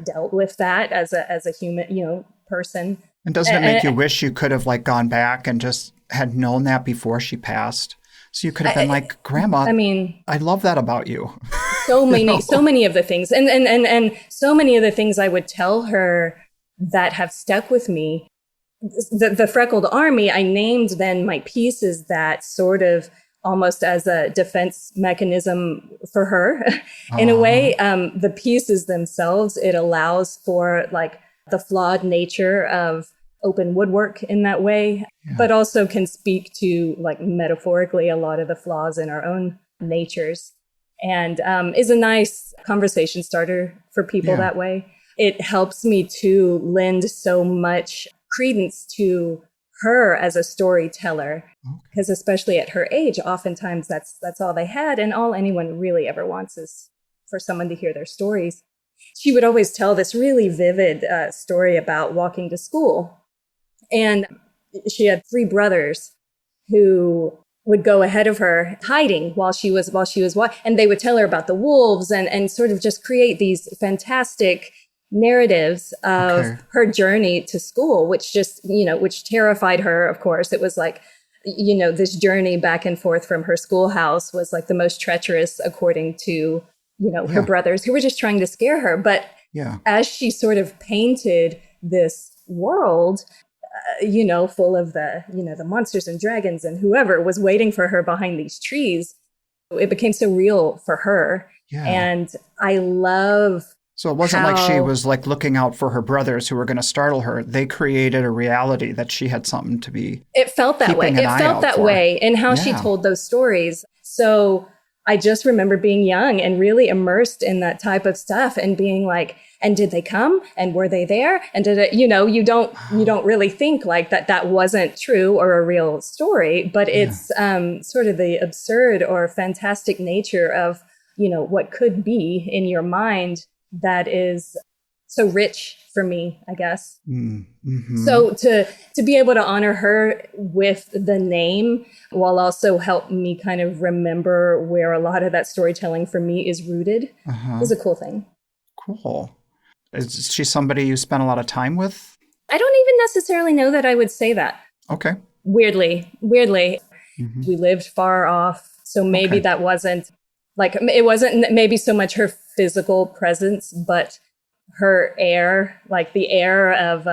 dealt with that as a human, person. And doesn't it make you wish you could have like gone back and just had known that before she passed? So you could have been like, Grandma, I mean, I love that about you. So many of the things and so many of the things I would tell her that have stuck with me. The Freckled Army, I named then my pieces that sort of almost as a defense mechanism for her. In a way, the pieces themselves, it allows for like the flawed nature of open woodwork in that way, but also can speak to like metaphorically a lot of the flaws in our own natures, and is a nice conversation starter for people that way. It helps me to lend so much credence to her as a storyteller, because especially at her age, oftentimes that's all they had, and all anyone really ever wants is for someone to hear their stories. She would always tell this really vivid story about walking to school, and she had 3 brothers who would go ahead of her hiding while she was and they would tell her about the wolves and sort of just create these fantastic narratives of her journey to school, which just, which terrified her. Of course, it was like, this journey back and forth from her schoolhouse was like the most treacherous, according to, her brothers, who were just trying to scare her. But as she sort of painted this world, full of the monsters and dragons and whoever was waiting for her behind these trees, it became so real for her. Yeah. And I love. So it wasn't like she was like looking out for her brothers who were going to startle her. They created a reality that she had something to be. It felt that way. It felt that way in how she told those stories. So I just remember being young and really immersed in that type of stuff and being like, and did they come? And were they there? And did it, you don't really think like that wasn't true or a real story, but it's sort of the absurd or fantastic nature of, what could be in your mind that is so rich for me, I guess. Mm-hmm. So to be able to honor her with the name while also help me kind of remember where a lot of that storytelling for me is rooted is a cool thing. Cool. Is she somebody you spent a lot of time with? I don't even necessarily know that I would say that. Okay. Weirdly. Mm-hmm. We lived far off. So maybe that wasn't like, it wasn't maybe so much her physical presence, but her air, like the air of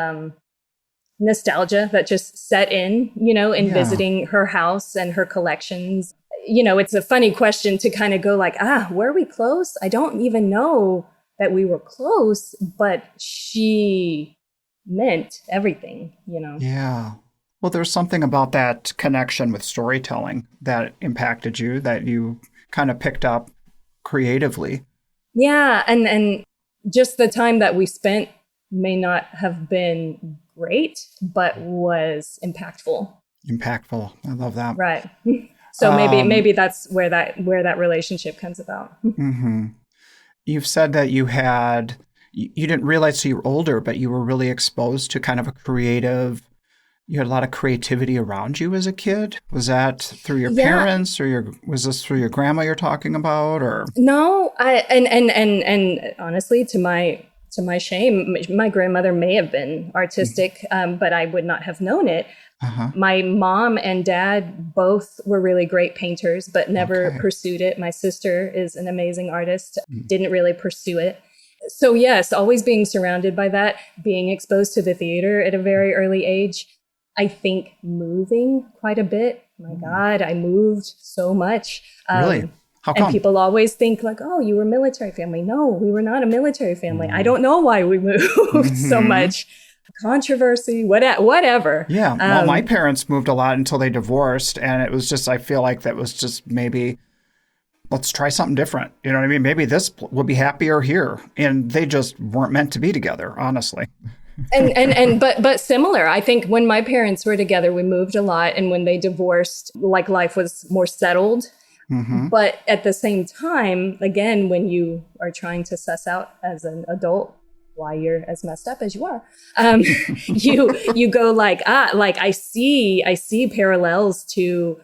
nostalgia that just set in, in visiting her house and her collections. It's a funny question to kind of go like, were we close? I don't even know that we were close, but she meant everything, Yeah. Well, there's something about that connection with storytelling that impacted you, that you kind of picked up creatively. Yeah. And just the time that we spent may not have been great, but was impactful. Impactful. I love that. Right. So maybe that's where that relationship comes about. Mm-hmm. You've said that you didn't realize till you were older, but you were really exposed to kind of you had a lot of creativity around you as a kid. Was that through your parents or was this through your grandma you're talking about, or? No, and honestly, to my shame, my grandmother may have been artistic, but I would not have known it. My mom and dad both were really great painters, but never pursued it. My sister is an amazing artist, didn't really pursue it. So yes, always being surrounded by that, being exposed to the theater at a very early age. I think moving quite a bit. My God, I moved so much. Really? How come? And people always think like, oh, you were a military family. No, we were not a military family. I don't know why we moved so much. Controversy, whatever. Yeah. Well, my parents moved a lot until they divorced. And it was just, I feel like that was just maybe, let's try something different. You know what I mean? Maybe this will be happier here. And they just weren't meant to be together, honestly. But similar. I think when my parents were together, we moved a lot. And when they divorced, like life was more settled. Mm-hmm. But at the same time, again, when you are trying to suss out as an adult why you're as messed up as you are, you go like, I see parallels to,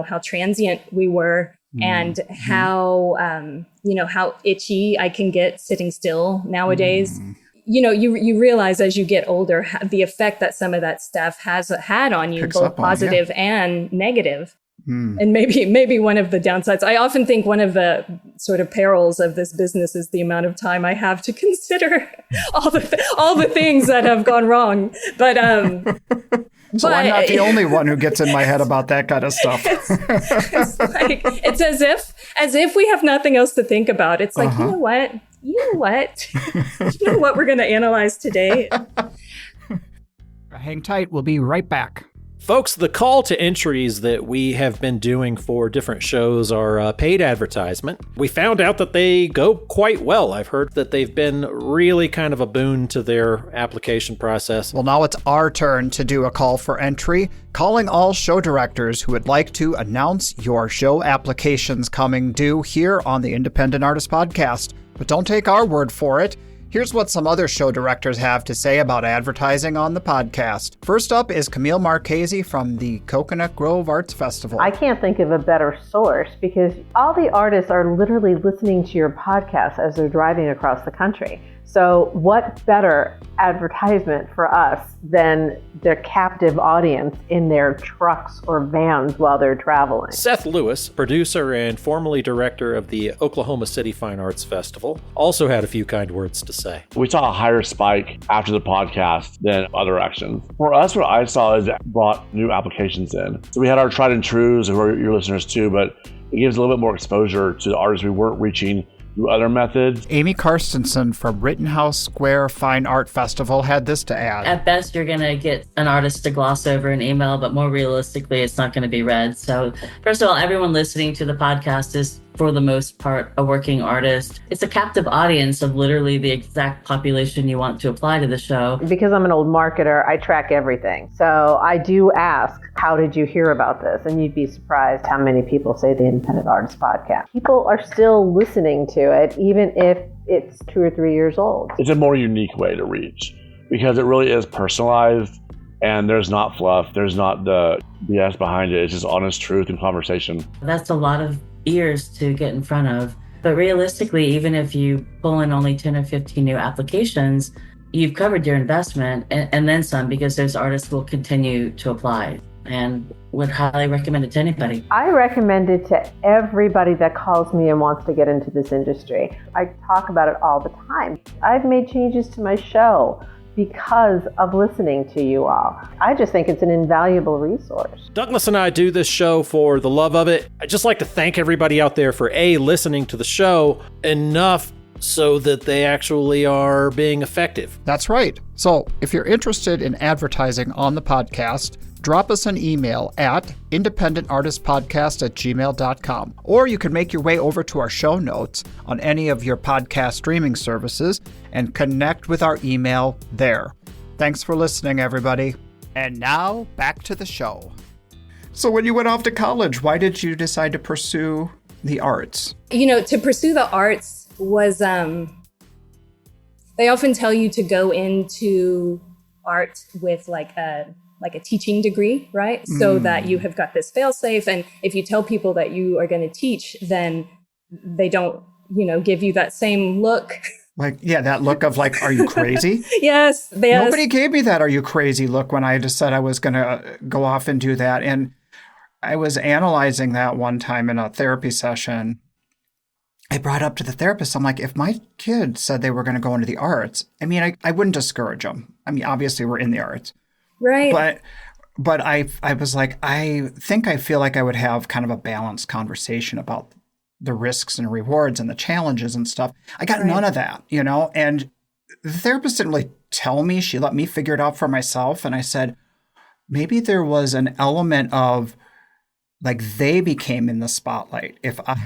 how transient we were and how, how itchy I can get sitting still nowadays. You realize as you get older, the effect that some of that stuff has had on you, picks both positive and negative. And maybe one of the downsides. I often think one of the sort of perils of this business is the amount of time I have to consider all the things that have gone wrong. But so I'm not the only one who gets in my head about that kind of stuff. It's as if we have nothing else to think about. It's like, you know what? You know what we're going to analyze today? Hang tight. We'll be right back. Folks, the call to entries that we have been doing for different shows are paid advertisement. We found out that they go quite well. I've heard that they've been really kind of a boon to their application process. Well, now it's our turn to do a call for entry, calling all show directors who would like to announce your show applications coming due here on the Independent Artist Podcast. But don't take our word for it. Here's what some other show directors have to say about advertising on the podcast. First up is Camille Marchese from the Coconut Grove Arts Festival. I can't think of a better source because all the artists are literally listening to your podcast as they're driving across the country. So what better advertisement for us than their captive audience in their trucks or vans while they're traveling? Seth Lewis, producer and formerly director of the Oklahoma City Fine Arts Festival, also had a few kind words to say. We saw a higher spike after the podcast than other actions. For us, what I saw is it brought new applications in. So we had our tried and trues, who are your listeners too, but it gives a little bit more exposure to the artists we weren't reaching through other methods. Amy Karstensen from Rittenhouse Square Fine Art Festival had this to add. At best, you're going to get an artist to gloss over an email, but more realistically, it's not going to be read. So first of all, everyone listening to the podcast is, for the most part, a working artist. It's a captive audience of literally the exact population you want to apply to the show. Because I'm an old marketer, I track everything. So I do ask, how did you hear about this? And you'd be surprised how many people say the Independent Artist Podcast. People are still listening to it, even if it's 2 or 3 years old. It's a more unique way to reach because it really is personalized and there's not fluff. There's not the BS behind it. It's just honest truth and conversation. That's a lot of ears to get in front of. But realistically, even if you pull in only 10 or 15 new applications, you've covered your investment and then some, because those artists will continue to apply, and would highly recommend it to anybody. I recommend it to everybody that calls me and wants to get into this industry. I talk about it all the time. I've made changes to my show because of listening to you all. I just think it's an invaluable resource. Douglas and I do this show for the love of it. I'd just like to thank everybody out there for listening to the show enough so that they actually are being effective. That's right. So if you're interested in advertising on the podcast, drop us an email at independentartistpodcast@gmail.com. Or you can make your way over to our show notes on any of your podcast streaming services and connect with our email there. Thanks for listening, everybody. And now, back to the show. So when you went off to college, why did you decide to pursue the arts? You know, to pursue the arts was, they often tell you to go into art with like a teaching degree, right? So that you have got this fail-safe. And if you tell people that you are going to teach, then they don't, give you that same look. Like, yeah, that look of like, are you crazy? Yes. Nobody gave me that are you crazy look when I just said I was going to go off and do that. And I was analyzing that one time in a therapy session. I brought up to the therapist, I'm like, if my kid said they were going to go into the arts, I mean, I wouldn't discourage them. I mean, obviously we're in the arts. Right. But I was like, I feel like I would have kind of a balanced conversation about the risks and rewards and the challenges and stuff. I got none of that, and the therapist didn't really tell me. She let me figure it out for myself. And I said, maybe there was an element of like they became in the spotlight. If I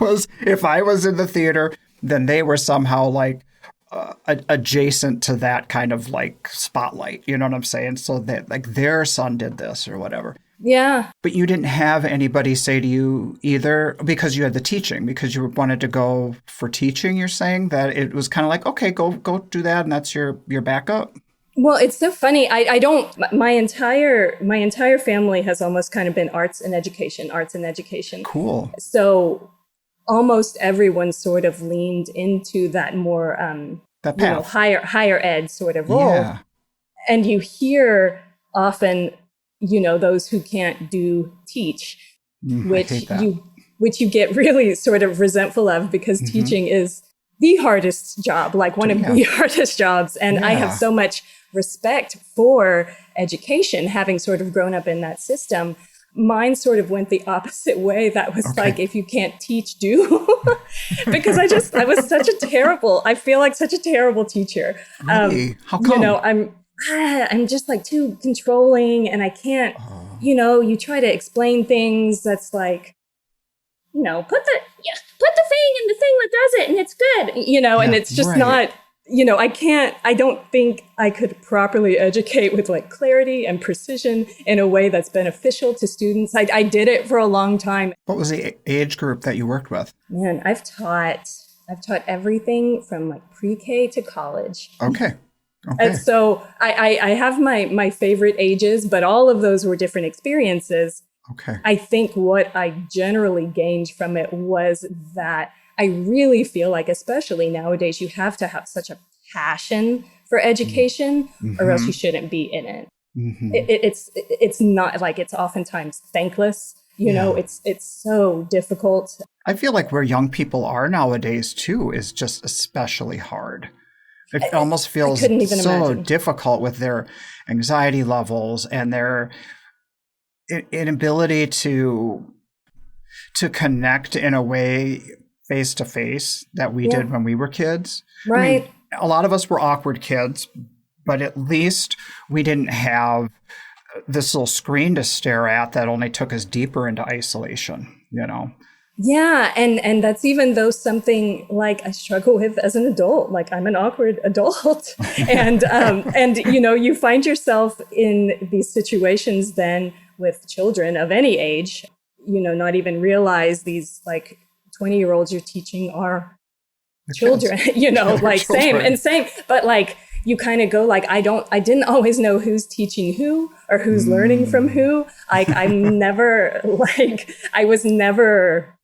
was in the theater, then they were somehow like adjacent to that kind of like spotlight. You know what I'm saying? So that like their son did this or whatever. Yeah. But you didn't have anybody say to you either, because you had the teaching, because you wanted to go for teaching, you're saying that it was kind of like, okay, go do that. And that's your backup. Well, it's so funny. I don't, my entire family has almost kind of been arts and education. Cool. So almost everyone sort of leaned into that more, that path. Higher ed sort of role. Yeah. And you hear often, those who can't teach, which you get really sort of resentful of, because teaching is the hardest job, like one of the hardest jobs. And I have so much respect for education, having sort of grown up in that system. Mine sort of went the opposite way. That was like, if you can't teach, do. Because I feel like such a terrible teacher. Really? How come? I'm just like too controlling and I can't, you try to explain things that's like, put the thing in the thing that does it and it's good, and it's just not, I don't think I could properly educate with like clarity and precision in a way that's beneficial to students. I did it for a long time. What was the age group that you worked with? Man, I've taught everything from like pre-K to college. Okay. And so I have my favorite ages, but all of those were different experiences. Okay. I think what I generally gained from it was that I really feel like, especially nowadays, you have to have such a passion for education or else you shouldn't be in it. Mm-hmm. It's not like, it's oftentimes thankless. It's so difficult. I feel like where young people are nowadays too is just especially hard. It almost feels so difficult with their anxiety levels and their inability to connect in a way face to face that we did when we were kids. Right. I mean, a lot of us were awkward kids, but at least we didn't have this little screen to stare at that only took us deeper into isolation, Yeah, and that's even though something like I struggle with as an adult, like I'm an awkward adult, and you find yourself in these situations then with children of any age, not even realize these like 20-year-olds you're teaching are children, like children. same, but like you kind of go like, I didn't always know who's teaching who or who's learning from who. Like I was never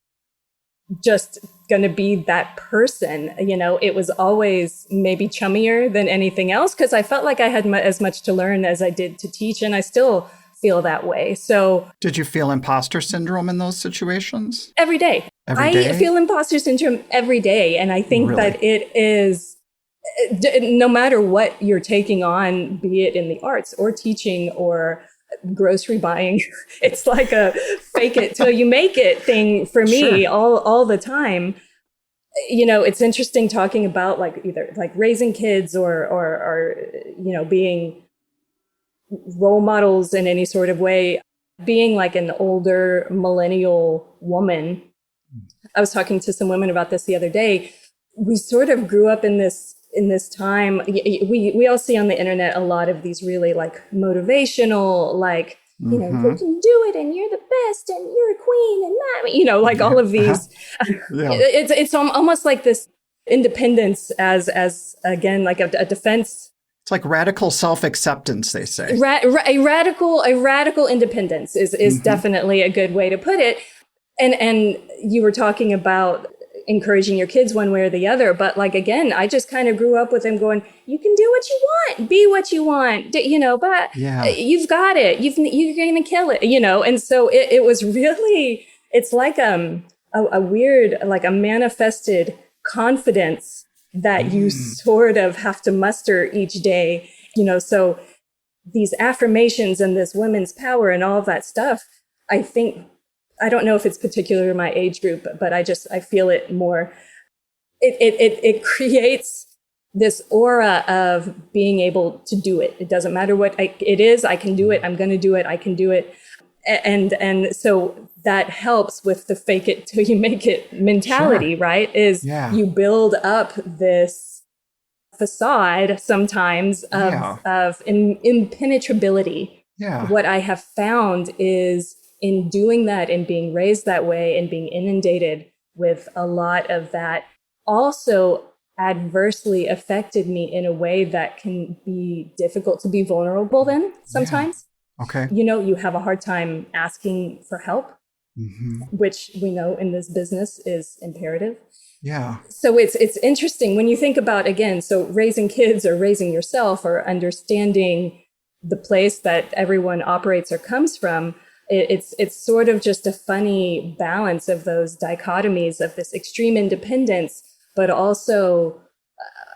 just going to be that person. It was always maybe chummier than anything else because I felt like I had as much to learn as I did to teach, and I still feel that way. So did you feel imposter syndrome in those situations? Every day. I feel imposter syndrome every day. And I think that it is, no matter what you're taking on, be it in the arts or teaching or grocery buying, it's like a fake it till you make it thing for me all the time. It's interesting talking about like either like raising kids or being role models in any sort of way. Being like an older millennial woman, I was talking to some women about this the other day. We sort of grew up in this time. We all see on the internet a lot of these really like motivational, like, you can do it and you're the best and you're a queen and like all of these. It's almost like this independence as again, like a defense. It's like radical self-acceptance, they say. A radical independence is definitely a good way to put it. And you were talking about encouraging your kids one way or the other. But like, again, I just kind of grew up with them going, you can do what you want, be what you want, but you've got it. You're going to kill it, And so it was really, it's like a weird, like a manifested confidence that you sort of have to muster each day, so these affirmations and this women's power and all of that stuff, I don't know if it's particular to my age group, but I feel it more. It creates this aura of being able to do it. It doesn't matter what it is. I can do it. I'm going to do it. I can do it. And so that helps with the fake it till you make it mentality, right? You build up this facade sometimes of impenetrability. Yeah. What I have found is in doing that and being raised that way and being inundated with a lot of that also adversely affected me in a way that can be difficult to be vulnerable then sometimes. Yeah. Okay. You have a hard time asking for help, which we know in this business is imperative. Yeah. So it's interesting when you think about, again, so raising kids or raising yourself or understanding the place that everyone operates or comes from. It's sort of just a funny balance of those dichotomies of this extreme independence, but also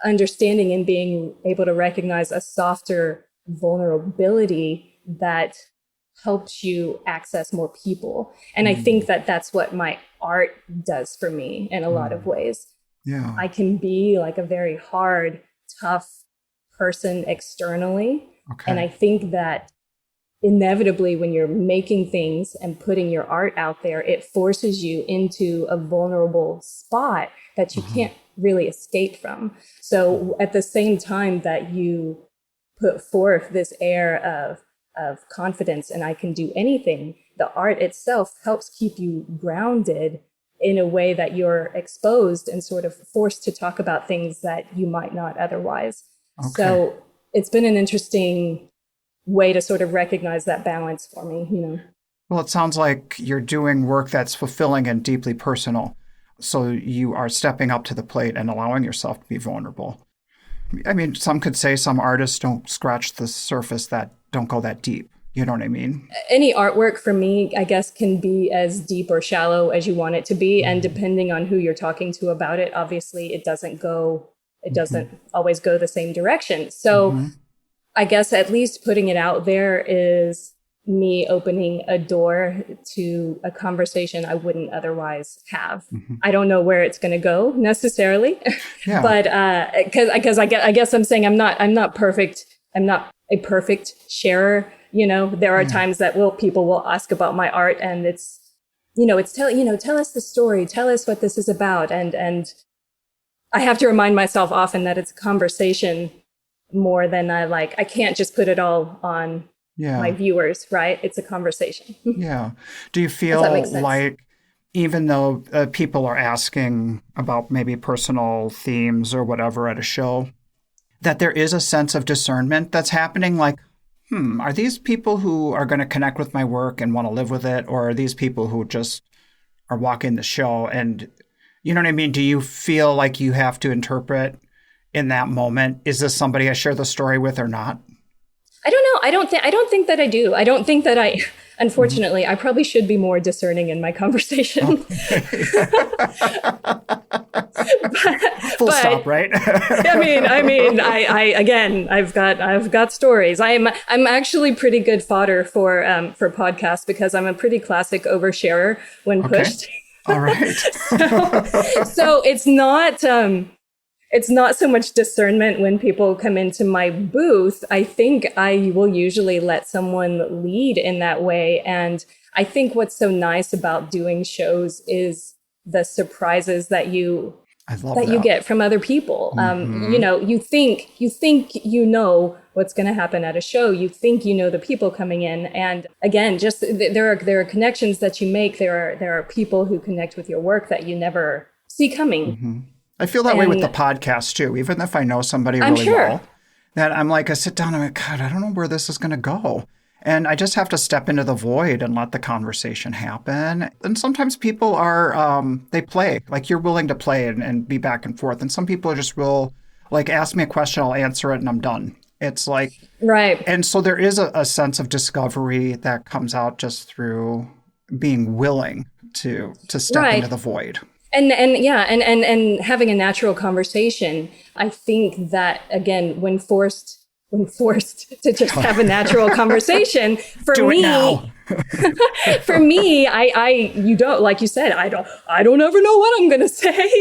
understanding and being able to recognize a softer vulnerability that helps you access more people. And I think that that's what my art does for me in a lot of ways. Yeah. I can be like a very hard, tough person externally. Okay. And I think that inevitably when you're making things and putting your art out there, it forces you into a vulnerable spot that you can't really escape from. So at the same time that you put forth this air of confidence and I can do anything, the art itself helps keep you grounded in a way that you're exposed and sort of forced to talk about things that you might not otherwise. Okay. So it's been an interesting way to sort of recognize that balance for me, you know. Well, it sounds like you're doing work that's fulfilling and deeply personal. So you are stepping up to the plate and allowing yourself to be vulnerable. I mean, some could say some artists don't scratch the surface, that don't go that deep. You know what I mean? Any artwork for me, I guess, can be as deep or shallow as you want it to be. And depending on who you're talking to about it, obviously it doesn't always go the same direction. So I guess at least putting it out there is me opening a door to a conversation I wouldn't otherwise have. I don't know where it's going to go necessarily, but because I guess I'm saying I'm not perfect. I'm not a perfect sharer. You know, there are times that people will ask about my art, and it's tell us the story, tell us what this is about, and I have to remind myself often that it's a conversation more than I can't just put it all on my viewers, right? It's a conversation. Yeah. Do you feel like even though people are asking about maybe personal themes or whatever at a show, that there is a sense of discernment that's happening? Like, are these people who are going to connect with my work and want to live with it? Or are these people who just are walking the show? And you know what I mean? Do you feel like you have to interpret in that moment, is this somebody I share the story with or not? I don't know. I don't think that I do. I don't think that unfortunately, I probably should be more discerning in my conversation. Full stop, right? I've got stories. I'm actually pretty good fodder for podcasts because I'm a pretty classic oversharer when pushed. All right. So it's not so much discernment when people come into my booth. I think I will usually let someone lead in that way. And I think what's so nice about doing shows is the surprises that you get from other people. You know, you think you know what's going to happen at a show. You think you know the people coming in, and again, just there are connections that you make. There are people who connect with your work that you never see coming. I feel that way with the podcast too. Even if I know somebody really well, that I'm like, I sit down and I'm like, God, I don't know where this is going to go. And I just have to step into the void and let the conversation happen. And sometimes people are, they play, like you're willing to play and be back and forth. And some people just will like, ask me a question, I'll answer it and I'm done. It's like, right. And so there is a sense of discovery that comes out just through being willing to step into the void. And having a natural conversation. I think that again, when forced to just have a natural conversation, for me, you don't, like you said, I don't ever know what I'm going to say.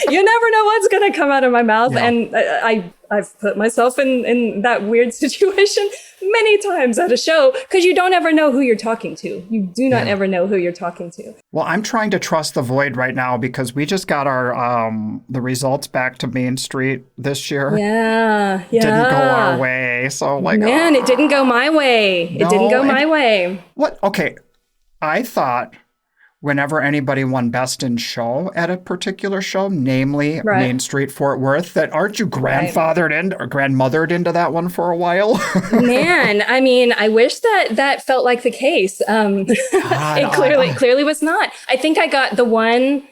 You never know what's going to come out of my mouth. Yeah. And I've put myself in that weird situation many times at a show because you don't ever know who you're talking to. You do not ever know who you're talking to. Well, I'm trying to trust the void right now because we just got our the results back to Main Street this year. Yeah. Didn't go our way. So it didn't go my way. No, it didn't go my way. What? Okay. I thought whenever anybody won Best in Show at a particular show, namely Main Street Fort Worth, that aren't you grandfathered in or grandmothered into that one for a while? Man, I mean, I wish that felt like the case. It clearly was not. I think I got the one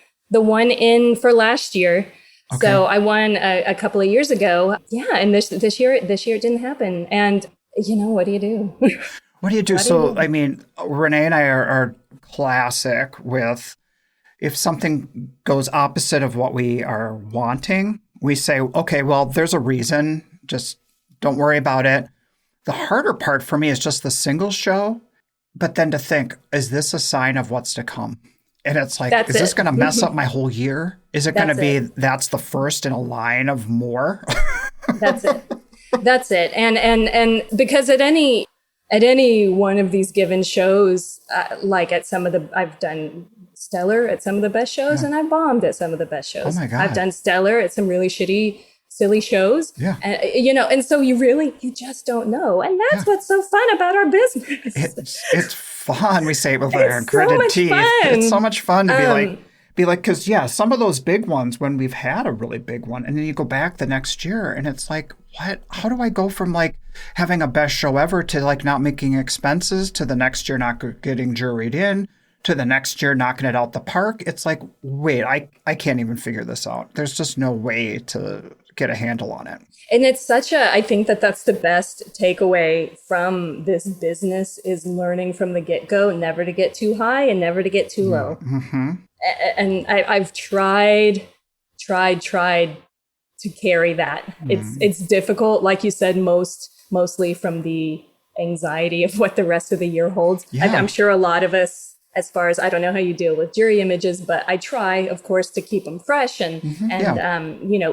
in for last year. Okay. So I won a couple of years ago. Yeah, and this year it didn't happen. And you know, what do you do? What do you do? I mean, Renee and I are classic with if something goes opposite of what we are wanting, we say, okay, well, there's a reason. Just don't worry about it. The harder part for me is just the single show, but then to think, is this a sign of what's to come? And it's like, is this going to mess up my whole year? Is it going to be, that's the first in a line of more? That's it. That's it. And because at any one of these given shows, like at some of the, I've done stellar at some of the best shows, and I've bombed at some of the best shows. Oh my God. I've done stellar at some really shitty, silly shows. Yeah. And, and so you just don't know. And that's what's so fun about our business. It's fun. We say it with our so gritted much teeth. fun. It's so much fun to be like, because some of those big ones, when we've had a really big one, and then you go back the next year and it's like, what? How do I go from like having a best show ever to like not making expenses to the next year not getting juried in to the next year knocking it out the park? It's like, wait, I can't even figure this out. There's just no way to get a handle on it. And it's I think that's the best takeaway from this business is learning from the get-go, never to get too high and never to get too low. Mm-hmm. And I've tried to carry that. It's difficult, like you said, mostly from the anxiety of what the rest of the year holds. Yeah. I'm sure a lot of us, as far as, I don't know how you deal with jury images, but I try, of course, to keep them fresh. And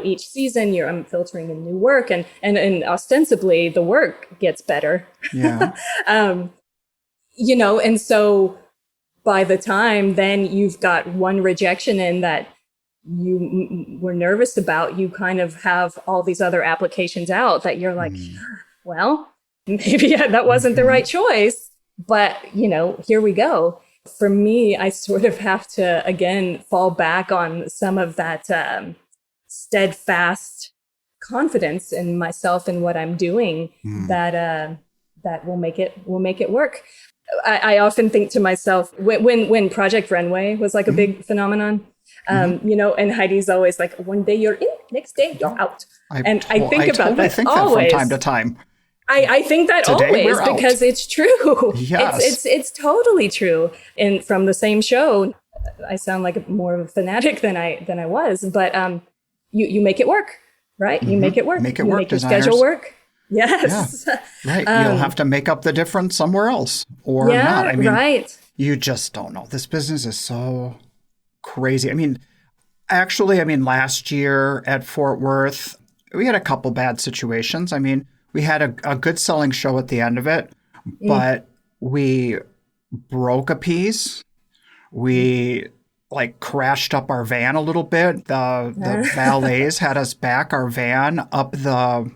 each season I'm filtering in new work and ostensibly the work gets better. Yeah. And so by the time then you've got one rejection in that you were nervous about, you kind of have all these other applications out that you're like, well, maybe that wasn't the right choice, but here we go. For me, I sort of have to, again, fall back on some of that steadfast confidence in myself and what I'm doing that will make it work. I often think to myself, when Project Runway was like a big phenomenon, and Heidi's always like, one day you're in, next day you're out. I think about that always. From time to time. I think that Today always because it's true. Yes. It's totally true. And from the same show, I sound like more of a fanatic than I was, but you make it work, right? You make it work. Make it work, make your designers. Schedule work. Yes. Yeah. Right. You'll have to make up the difference somewhere else or not. I mean, right. You just don't know. This business is so crazy. I mean, actually, last year at Fort Worth, we had a couple bad situations. I mean, we had a good selling show at the end of it, but we broke a piece. We crashed up our van a little bit. The valets had us back our van up the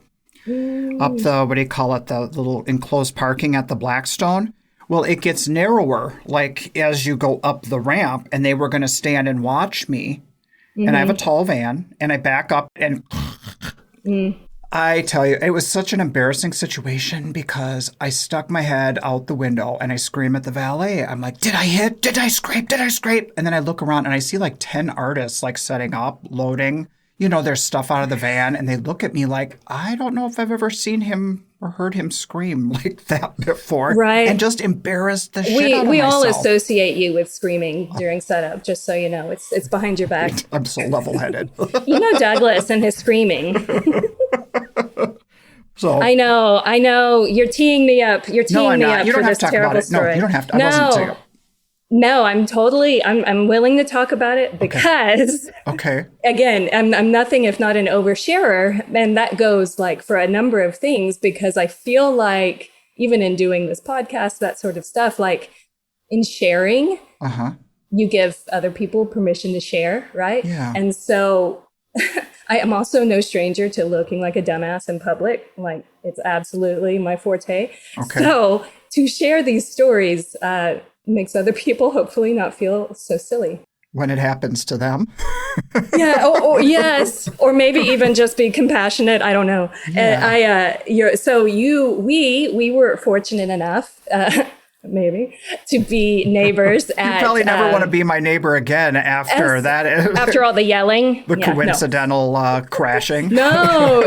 what do you call it? The little enclosed parking at the Blackstone. Well, it gets narrower as you go up the ramp, and they were going to stand and watch me. And I have a tall van, and I back up and I tell you, it was such an embarrassing situation because I stuck my head out the window and I scream at the valet. I'm like, did I hit? Did I scrape? Did I scrape? And then I look around and I see 10 artists setting up, loading, their stuff out of the van. And they look at me like, I don't know if I've ever seen him or heard him scream like that before. Right. And just embarrassed the shit out of We myself. all associate you with screaming during setup, just so you know. It's behind your back. I'm so level-headed. Douglas and his screaming. So I know. You're teeing me up. You're teeing me up you for don't have this to talk terrible about it. story. No, you don't have to. I wasn't saying it. No, I'm willing to talk about it because again, I'm nothing if not an oversharer. And that goes for a number of things, because I feel like even in doing this podcast, that sort of stuff, in sharing, you give other people permission to share, right? Yeah. And so I am also no stranger to looking like a dumbass in public. It's absolutely my forte. Okay. So to share these stories makes other people hopefully not feel so silly. When it happens to them. Yeah. Or yes. Or maybe even just be compassionate. I don't know. Yeah. We were fortunate enough, maybe, to be neighbors You at... probably never want to be my neighbor again after that. After all the yelling. The coincidental crashing. No.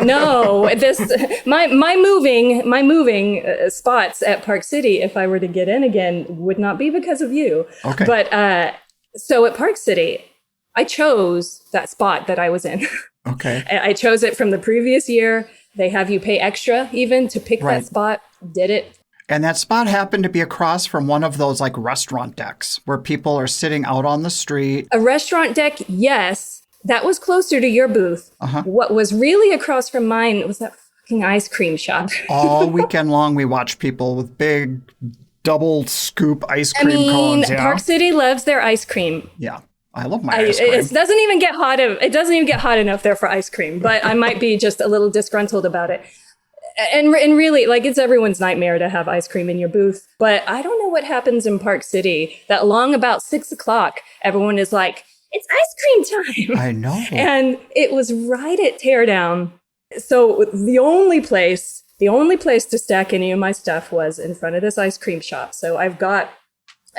My moving spots at Park City, if I were to get in again, would not be because of you. Okay. But so at Park City, I chose that spot that I was in. Okay. I chose it from the previous year. They have you pay extra even to pick that spot. Did it. And that spot happened to be across from one of those like restaurant decks where people are sitting out on the street. A restaurant deck, yes. That was closer to your booth. What was really across from mine was that fucking ice cream shop. All weekend long, we watched people with big double scoop ice cream cones. Yeah. Park City loves their ice cream. Yeah. I love my ice cream. It doesn't even get hot enough there for ice cream, but I might be just a little disgruntled about it. And really, like, it's everyone's nightmare to have ice cream in your booth. But I don't know what happens in Park City that along about 6 o'clock, everyone is like, it's ice cream time. I know. And it was right at Teardown. So the only place to stack any of my stuff was in front of this ice cream shop. So I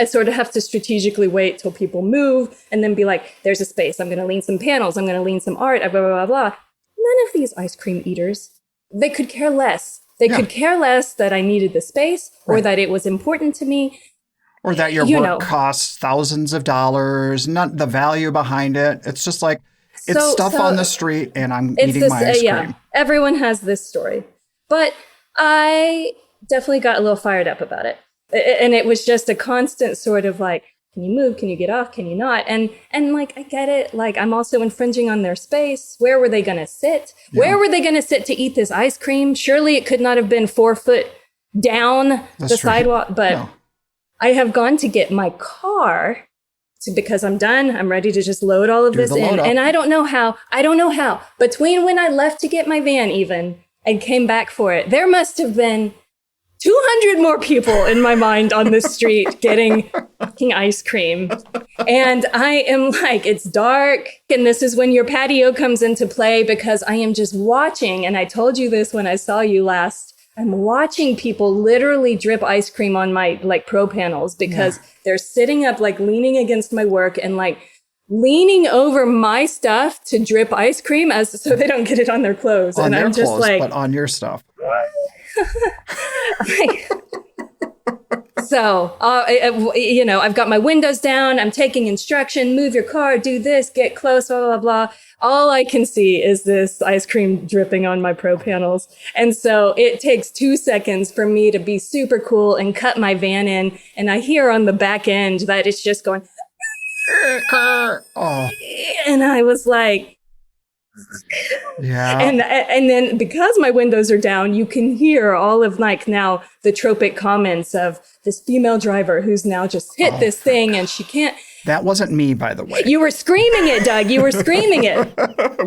sort of have to strategically wait till people move and then be like, there's a space. I'm going to lean some panels. I'm going to lean some art, blah, blah, blah, blah. None of these ice cream eaters, they could care less. They could care less that I needed the space or that it was important to me. Or that your work costs thousands of dollars, not the value behind it. It's just like, it's stuff on the street and I'm eating my ice cream. Yeah, everyone has this story. But I definitely got a little fired up about it. And it was just a constant sort of like, can you move? Can you get off? Can you not? And like, I get it. Like, I'm also infringing on their space. Where were they going to sit? Yeah. Where were they going to sit to eat this ice cream? Surely it could not have been 4 foot down the sidewalk. But I have gone to get my car because I'm done. I'm ready to just load all of this in. And I don't know how. Between when I left to get my van even and came back for it, there must have been 200 more people in my mind on the street getting fucking ice cream. And I am like, it's dark. And this is when your patio comes into play because I am just watching. And I told you this when I saw you last. I'm watching people literally drip ice cream on my like pro panels because they're sitting up, like leaning against my work and like leaning over my stuff to drip ice cream so they don't get it on their clothes. On and their I'm just clothes, like, but on your stuff. So, I've got my windows down. I'm taking instruction, move your car, do this, get close, blah, blah, blah. All I can see is this ice cream dripping on my pro panels. And so it takes 2 seconds for me to be super cool and cut my van in. And I hear on the back end that it's just going, and I was like, yeah. And then because my windows are down, you can hear all of like now the tropic comments of this female driver who's now just hit this thing and she can't. That wasn't me, by the way. You were screaming it, Doug. You were screaming it.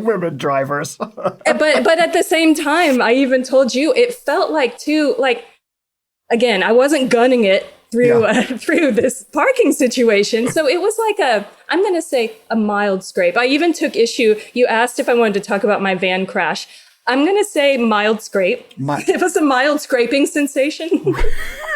Women drivers. but at the same time, I even told you it felt like too, like, again, I wasn't gunning it through this parking situation. So it was like I'm going to say a mild scrape. I even took issue. You asked if I wanted to talk about my van crash. I'm going to say mild scrape. It was a mild scraping sensation.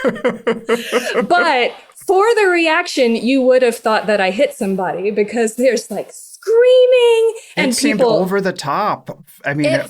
But for the reaction, you would have thought that I hit somebody because there's like screaming and it seemed people over the top. I mean, it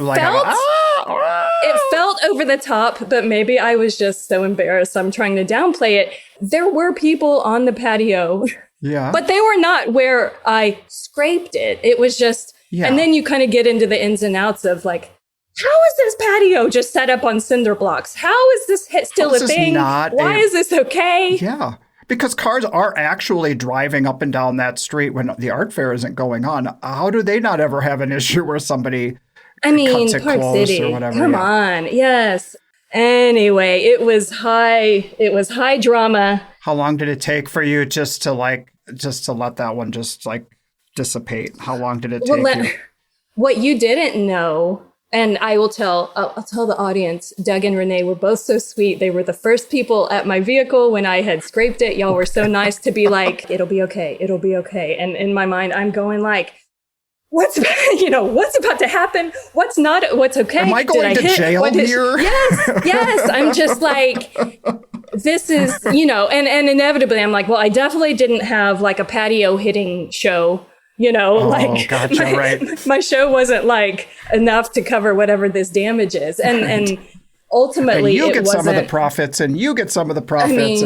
felt over the top, but maybe I was just so embarrassed. I'm trying to downplay it. There were people on the patio, but they were not where I scraped it. It was just, and then you kind of get into the ins and outs of like, how is this patio just set up on cinder blocks? How is this still a thing? Why is this okay? Yeah. Because cars are actually driving up and down that street when the art fair isn't going on. How do they not ever have an issue where somebody cuts it Park close City, or whatever? Come on. Yes. Anyway, it was high drama. How long did it take for you just to let that one just like dissipate? How long did it take you? What you didn't know, and I'll tell the audience, Doug and Renee were both so sweet. They were the first people at my vehicle when I had scraped it. Y'all were so nice to be like, it'll be okay. It'll be okay. And in my mind, I'm going like, what's about to happen? What's okay? Am I going to jail here? Yes. I'm just like, this is, and inevitably I'm like, well, I definitely didn't have like a patio hitting show. Gotcha, right. My show wasn't like enough to cover whatever this damage is. And ultimately, and you get some of the profits and you get some of the profits.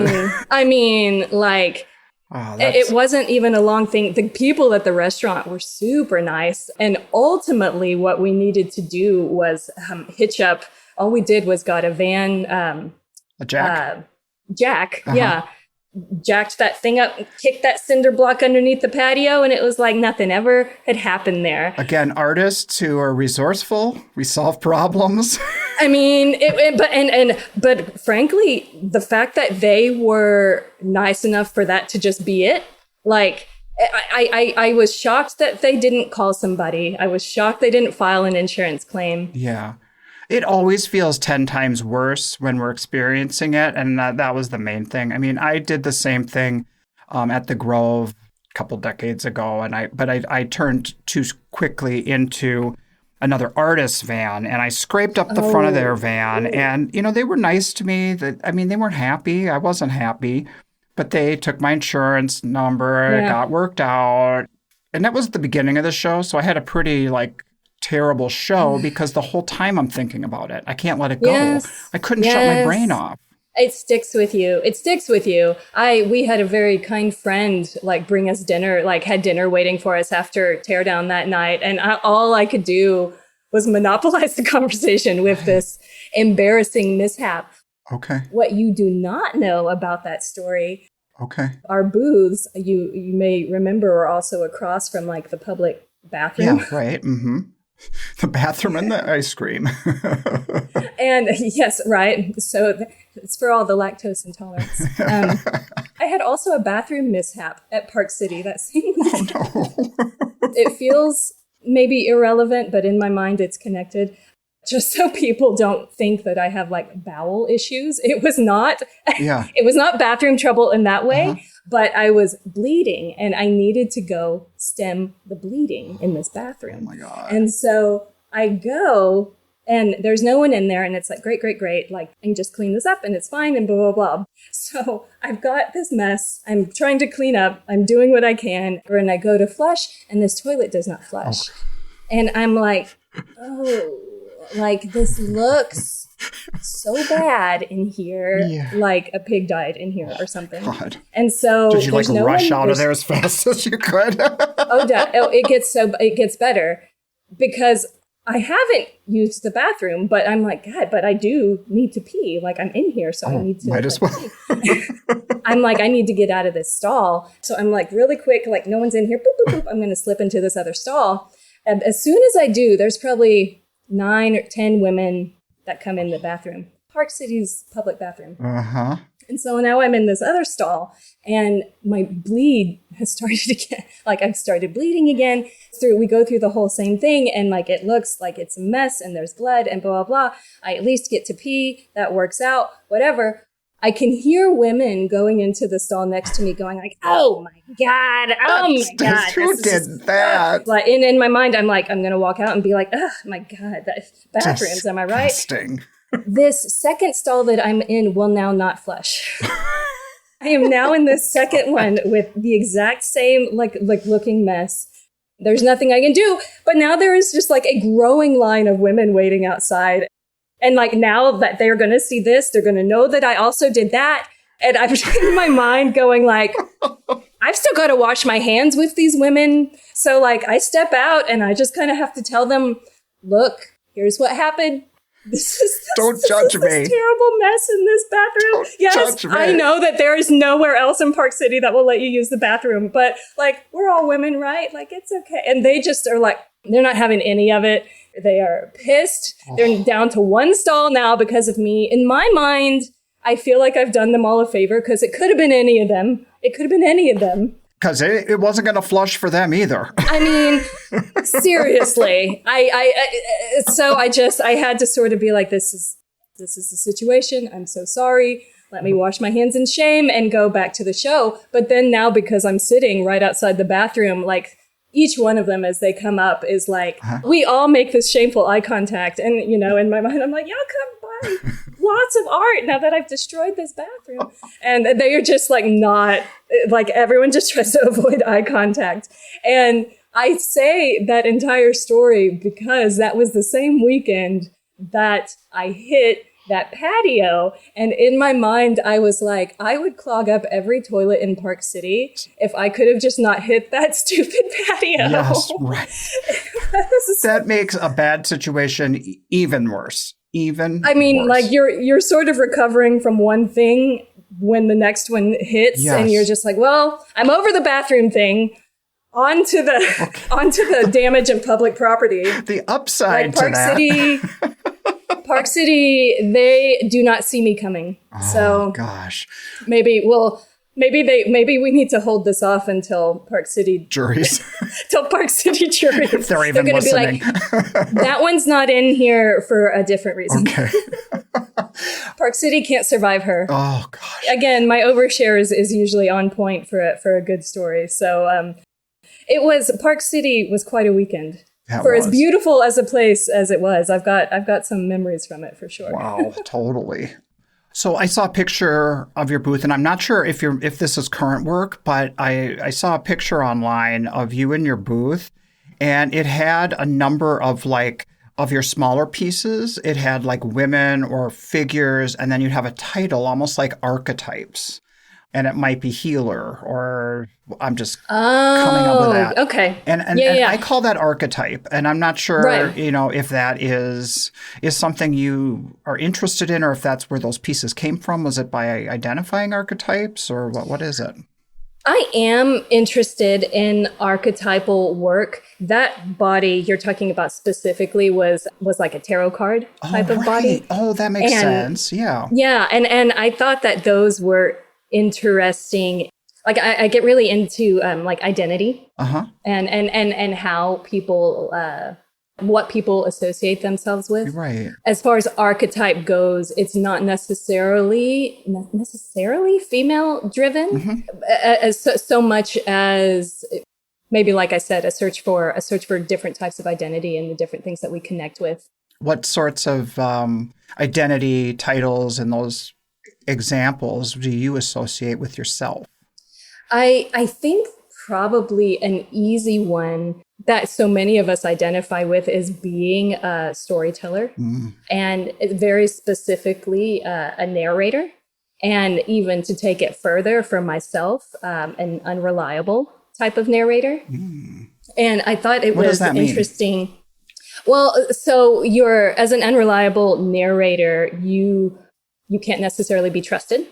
It wasn't even a long thing. The people at the restaurant were super nice. And ultimately, what we needed to do was hitch up. All we did was got a van, A jack? Jack, yeah. Jacked that thing up, kicked that cinder block underneath the patio, and it was like nothing ever had happened there. Again, artists who are resourceful, we solve problems. I mean, but frankly, the fact that they were nice enough for that to just be it, like, I was shocked that they didn't call somebody. I was shocked they didn't file an insurance claim. Yeah. It always feels 10 times worse when we're experiencing it. And that was the main thing. I mean, I did the same thing at the Grove a couple decades ago. But I turned too quickly into another artist's van, and I scraped up the front of their van. And, they were nice to me. They weren't happy. I wasn't happy. But they took my insurance number, it got worked out. And that was the beginning of the show. So I had a pretty, terrible show because the whole time I'm thinking about it. I can't let it go. I couldn't shut my brain off. It sticks with you. We had a very kind friend bring us dinner, had dinner waiting for us after teardown that night. And all I could do was monopolize the conversation with this embarrassing mishap. Okay. What you do not know about that story. Okay. Our booths, you may remember, are also across from the public bathroom. Yeah, right. Mm-hmm. The bathroom and the ice cream. And yes, right. So it's for all the lactose intolerance. I had also a bathroom mishap at Park City that same week. Oh, no. It feels maybe irrelevant, but in my mind, it's connected. Just so people don't think that I have bowel issues. It was not. Yeah. It was not bathroom trouble in that way. But I was bleeding and I needed to go stem the bleeding in this bathroom. Oh my God. And so I go and there's no one in there and it's great. I can just clean this up and it's fine and blah, blah, blah. So I've got this mess. I'm trying to clean up. I'm doing what I can. And I go to flush and this toilet does not flush. Oh. And I'm this looks so bad in here, like a pig died in here or something. God. And so did you rush out of there as fast as you could? It gets better because I haven't used the bathroom, but I'm God, but I do need to pee. I'm in here, so I need to. Might as well. I'm I need to get out of this stall. So I'm really quick, no one's in here. Boop, boop, boop. I'm going to slip into this other stall. And as soon as I do, there's probably 9 or 10 women that come in the bathroom. Park City's public bathroom. Uh-huh. And so now I'm in this other stall and my bleed has started again. I've started bleeding again. We go through the whole same thing and it looks like it's a mess and there's blood and blah, blah, blah. I at least get to pee. That works out, whatever. I can hear women going into the stall next to me going oh my God, Who did that? And in my mind, I'm I'm going to walk out and be oh my God, bathrooms, am I right? Disgusting. This second stall that I'm in will now not flush. I am now in this second one with the exact same looking mess. There's nothing I can do, but now there is just a growing line of women waiting outside. And now that they're going to see this, they're going to know that I also did that. And I'm in my mind going I've still got to wash my hands with these women. So I step out and I just kind of have to tell them, look, here's what happened. This is Don't judge me. This terrible mess in this bathroom. Don't yes, judge me. I know that there is nowhere else in Park City that will let you use the bathroom, but we're all women, right? It's okay. And they just are they're not having any of it. They are pissed. They're down to one stall now because of me. In my mind, I feel I've done them all a favor because it could have been any of them. Because it wasn't going to flush for them either. I mean, seriously. So I had to sort of be this is the situation. I'm so sorry. Let me wash my hands in shame and go back to the show. But then now, because I'm sitting right outside the bathroom, each one of them as they come up is we all make this shameful eye contact. And, in my mind, I'm y'all come by lots of art now that I've destroyed this bathroom. And they are just not, everyone just tries to avoid eye contact. And I say that entire story because that was the same weekend that I hit that patio. And in my mind, I was I would clog up every toilet in Park City if I could have just not hit that stupid patio. Yes, right. That makes a bad situation even worse. even I mean, worse. like you're sort of recovering from one thing when the next one hits, Yes. and you're just like, well, I'm over the bathroom thing. Onto the damage of public property. The upside like Park to that. City, Park City, they do not see me coming. Oh, so gosh. maybe we need to hold this off until Park City Juries. till Park City juries. If they're even gonna listening. be like, that one's not in here for a different reason. Okay. Park City can't survive her. Oh, gosh. Again, my overshare is usually on point for a good story. So Park City was quite a weekend. As beautiful as a place as it was. I've got some memories from it for sure. Wow, totally. So I saw a picture of your booth, and I'm not sure if this is current work, but I saw a picture online of you in your booth, and it had a number of your smaller pieces. It had like women or figures, and then you'd have a title, almost like archetypes. And it might be healer, or I'm just coming up with that. Okay. And I call that archetype, and I'm not sure, if that is something you are interested in, or if that's where those pieces came from. Was it by identifying archetypes, or what is it? I am interested in archetypal work. That body you're talking about specifically was like a tarot card type of body. Oh, that makes sense. Yeah. Yeah, and I thought that those were interesting. Like I get really into like identity and how people what people associate themselves with. Right. As far as archetype goes, it's not necessarily female driven as so much as maybe, like I said, a search for different types of identity and the different things that we connect with. What sorts of identity titles and those examples do you associate with yourself? I think probably an easy one that so many of us identify with is being a storyteller, and very specifically a narrator, and even to take it further for myself, an unreliable type of narrator. And I thought it was interesting. Well, so as an unreliable narrator, you can't necessarily be trusted.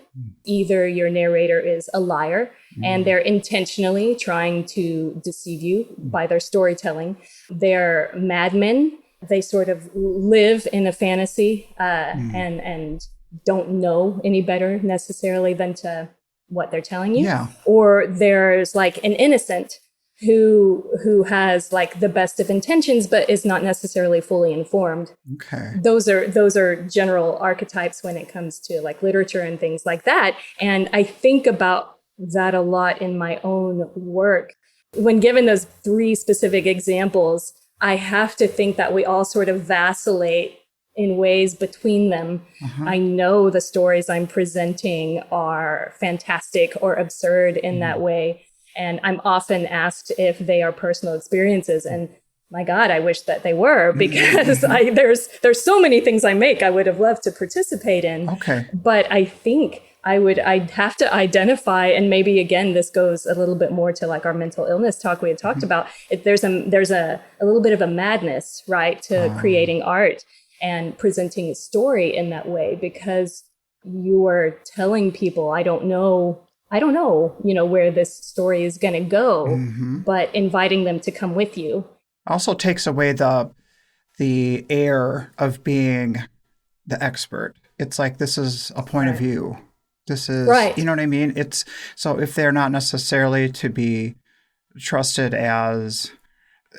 Either your narrator is a liar and they're intentionally trying to deceive you by their storytelling. They're madmen. They sort of live in a fantasy and don't know any better necessarily than to what they're telling you. Yeah. Or there's like an innocent who has like the best of intentions, but is not necessarily fully informed. Okay. Those are general archetypes when it comes to like literature and things like that. And I think about that a lot in my own work. When given those three specific examples, I have to think that we all sort of vacillate in ways between them. I know the stories I'm presenting are fantastic or absurd in that way. And I'm often asked if they are personal experiences. And my God, I wish that they were, because there's so many things I make I would have loved to participate in. Okay. But I think I'd have to identify, and maybe again, this goes a little bit more to like our mental illness talk we had talked about. There's a little bit of a madness, right, to creating art and presenting a story in that way, because you're telling people, I don't know, where this story is going to go, but inviting them to come with you. Also takes away the air of being the expert. It's like, this is a point of view. This is, you know what I mean? It's so if they're not necessarily to be trusted as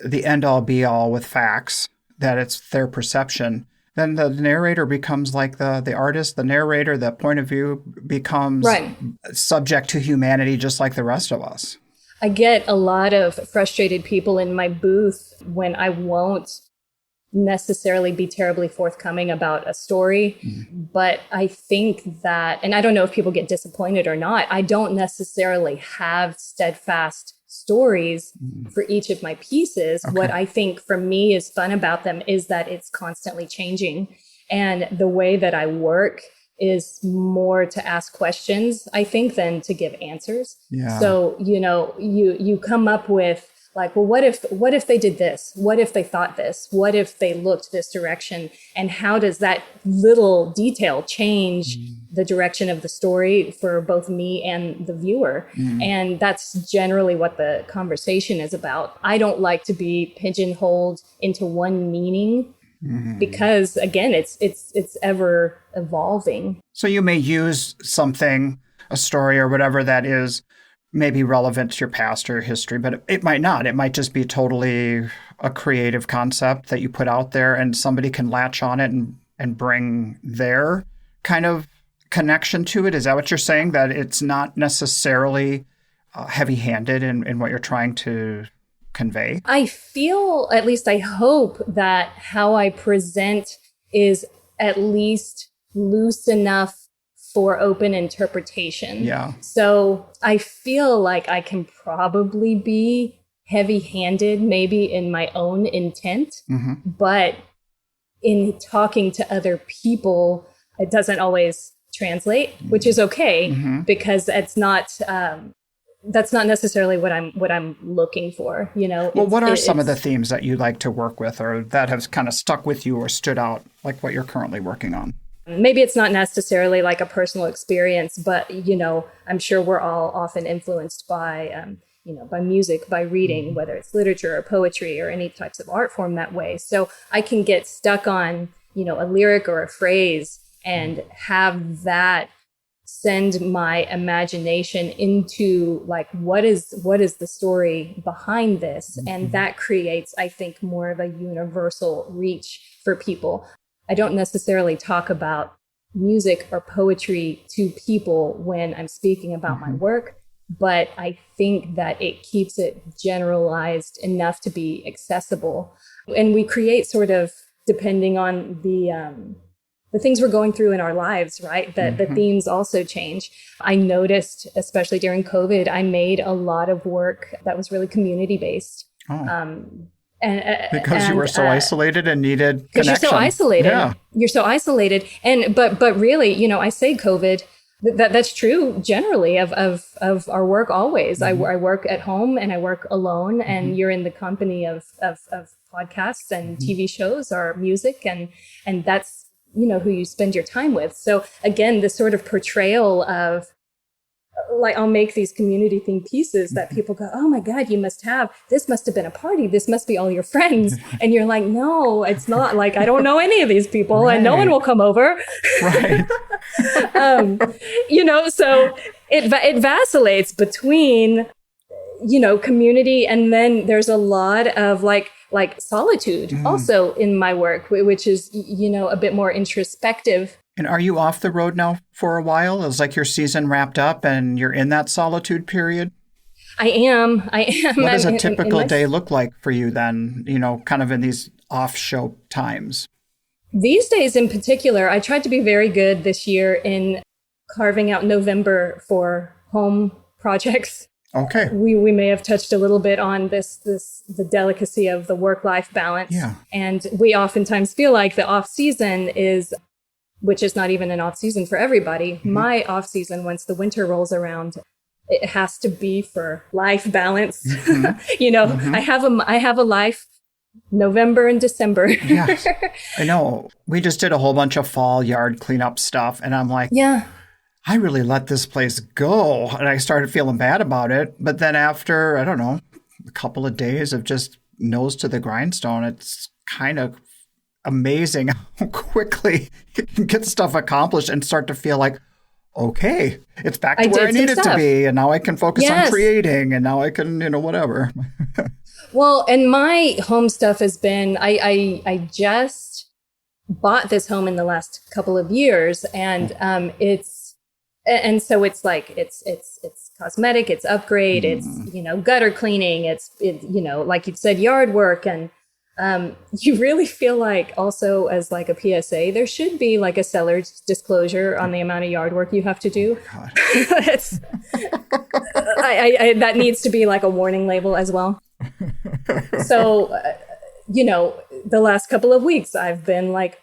the end all be all with facts, that it's their perception, then the narrator becomes like the artist, the narrator, the point of view becomes subject to humanity just like the rest of us. I get a lot of frustrated people in my booth when I won't necessarily be terribly forthcoming about a story. But I think that, and I don't know if people get disappointed or not, I don't necessarily have steadfast stories for each of my pieces. What I think for me is fun about them is that it's constantly changing. And the way that I work is more to ask questions, I think, than to give answers. Yeah. So, you come up with Like, well, what if they did this? What if they thought this? What if they looked this direction? And how does that little detail change the direction of the story for both me and the viewer? And that's generally what the conversation is about. I don't like to be pigeonholed into one meaning because, again, it's ever evolving. So you may use something, a story or whatever that is maybe relevant to your past or history, but it might not. It might just be totally a creative concept that you put out there and somebody can latch on it and bring their kind of connection to it. Is that what you're saying? That it's not necessarily heavy-handed in what you're trying to convey? I feel, at least I hope, that how I present is at least loose enough for open interpretation. Yeah. So I feel like I can probably be heavy-handed maybe in my own intent, but in talking to other people, it doesn't always translate, which is okay because it's not that's not necessarily what I'm looking for, you know. Well, what are some of the themes that you like to work with or that have kind of stuck with you or stood out, like what you're currently working on? Maybe it's not necessarily like a personal experience, but, you know, I'm sure we're all often influenced by, by music, by reading, whether it's literature or poetry or any types of art form that way. So I can get stuck on, a lyric or a phrase and have that send my imagination into like, what is the story behind this? And that creates, I think, more of a universal reach for people. I don't necessarily talk about music or poetry to people when I'm speaking about my work, but I think that it keeps it generalized enough to be accessible. And we create sort of, depending on the things we're going through in our lives, right? The themes also change. I noticed, especially during COVID, I made a lot of work that was really community-based. Because you were so isolated and needed connection. Because you're so isolated. Yeah. You're so isolated. And but really, I say COVID, that's true generally of our work always. I work at home and I work alone, and you're in the company of podcasts and TV shows or music, and that's who you spend your time with. So again, this sort of portrayal of, like, I'll make these community themed pieces that people go, oh my God, this must have been a party. This must be all your friends. And you're like, no, it's not. Like, I don't know any of these people and no one will come over. Right. So it vacillates between, community. And then there's a lot of like solitude also in my work, which is, a bit more introspective. And are you off the road now for a while? Is like your season wrapped up and you're in that solitude period? I am. What does a typical day look like for you then, kind of in these off-show times? These days in particular, I tried to be very good this year in carving out November for home projects. Okay. We may have touched a little bit on the delicacy of the work-life balance. Yeah. And we oftentimes feel like the off-season which is not even an off-season for everybody. My off-season, once the winter rolls around, it has to be for life balance. I have a life November and December. Yes, I know. We just did a whole bunch of fall yard cleanup stuff, and I'm like, yeah, I really let this place go. And I started feeling bad about it. But then after, I don't know, a couple of days of just nose to the grindstone, it's kind of amazing how quickly you can get stuff accomplished and start to feel like, okay, it's back to where I needed to be. And now I can focus on creating, and now I can, whatever. Well, and my home stuff has been, I just bought this home in the last couple of years, and so it's like, it's cosmetic, it's upgrade, it's, gutter cleaning, it's like you said, yard work. And you really feel like also as like a PSA, there should be like a seller's disclosure on the amount of yard work you have to do. That needs to be like a warning label as well. So, the last couple of weeks I've been like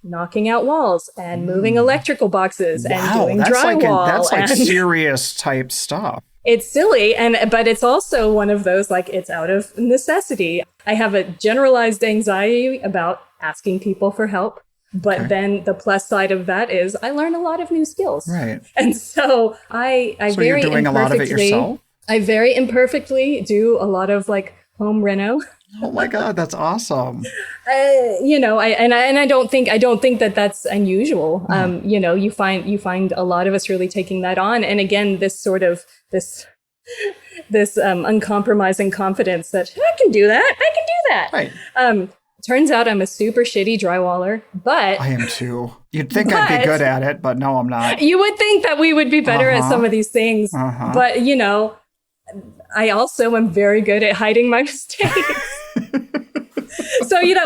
knocking out walls and moving electrical boxes and doing drywall. That's like serious type stuff. It's silly, but it's also one of those, like, it's out of necessity. I have a generalized anxiety about asking people for help. But then the plus side of that is I learn a lot of new skills. Right. And so I so very you're doing a lot of it yourself? I very imperfectly do a lot of like home reno. Oh my God, that's awesome. I don't think that that's unusual. You find a lot of us really taking that on. And again, this uncompromising confidence that I can do that. Right. Turns out I'm a super shitty drywaller, but I am too. You'd think I'd be good at it, but no, I'm not. You would think that we would be better at some of these things. But, I also am very good at hiding my mistakes. So, you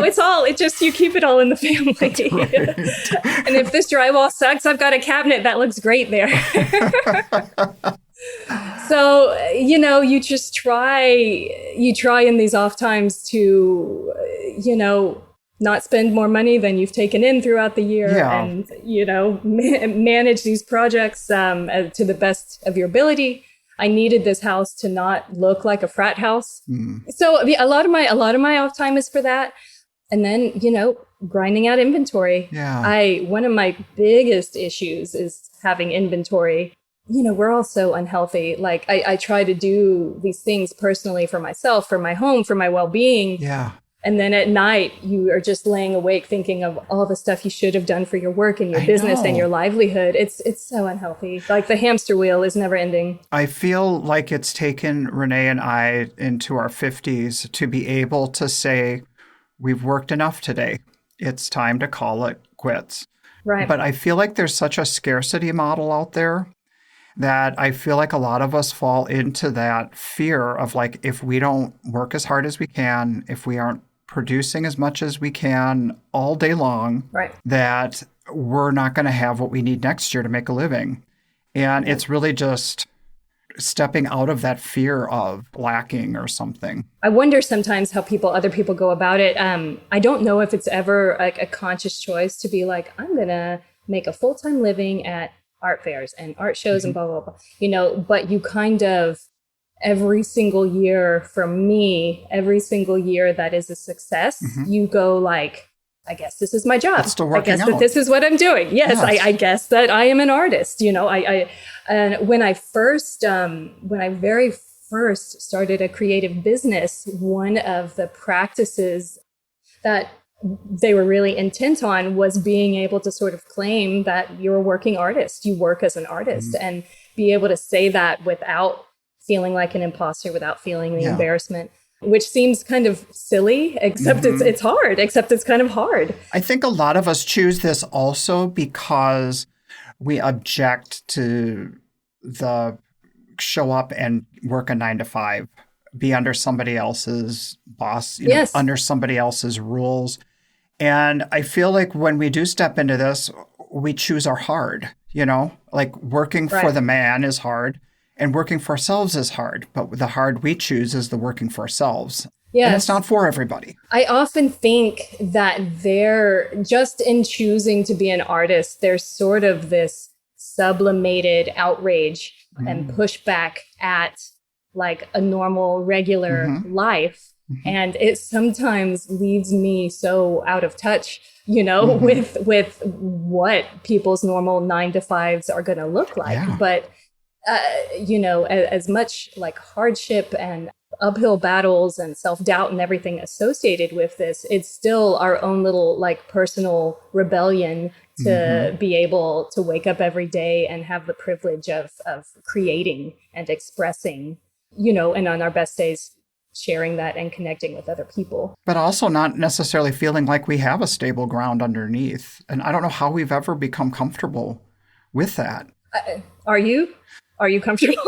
keep it all in the family. Right. And if this drywall sucks, I've got a cabinet that looks great there. So, you just try in these off times to, not spend more money than you've taken in throughout the year and, manage these projects to the best of your ability. I needed this house to not look like a frat house. So a lot of my off time is for that. And then, grinding out inventory. Yeah. One of my biggest issues is having inventory. We're all so unhealthy. Like I try to do these things personally for myself, for my home, for my well-being. Yeah. And then at night, you are just laying awake thinking of all the stuff you should have done for your work and your business and your livelihood. It's so unhealthy. Like the hamster wheel is never ending. I feel like it's taken Renee and I into our 50s to be able to say, we've worked enough today. It's time to call it quits. Right. But I feel like there's such a scarcity model out there that I feel like a lot of us fall into that fear of like, if we don't work as hard as we can, if we aren't producing as much as we can all day long, right, that we're not going to have what we need next year to make a living. And it's really just stepping out of that fear of lacking or something. I wonder sometimes how other people go about it. I don't know if it's ever like a conscious choice to be like, I'm going to make a full-time living at art fairs and art shows and blah, blah, blah, but you kind of, every single year for me, every single year that is a success, you go like, I guess this is my job. It's still working I guess out. That this is what I'm doing. Yes. I guess that I am an artist. And when I very first started a creative business, one of the practices that they were really intent on was being able to sort of claim that you're a working artist. You work as an artist and be able to say that without feeling like an imposter, without feeling the embarrassment, which seems kind of silly, except it's hard, except it's kind of hard. I think a lot of us choose this also because we object to the show up and work a 9-to-5, be under somebody else's boss, under somebody else's rules. And I feel like when we do step into this, we choose our hard, like working for the man is hard. And working for ourselves is hard, but the hard we choose is the working for ourselves. Yes. And it's not for everybody. I often think that just in choosing to be an artist, there's sort of this sublimated outrage and pushback at like a normal, regular life. And it sometimes leaves me so out of touch, with what people's normal 9-to-5s are going to look like. Yeah. But as much like hardship and uphill battles and self-doubt and everything associated with this, it's still our own little like personal rebellion to be able to wake up every day and have the privilege of creating and expressing, and on our best days, sharing that and connecting with other people. But also not necessarily feeling like we have a stable ground underneath. And I don't know how we've ever become comfortable with that. Are you? Are you comfortable?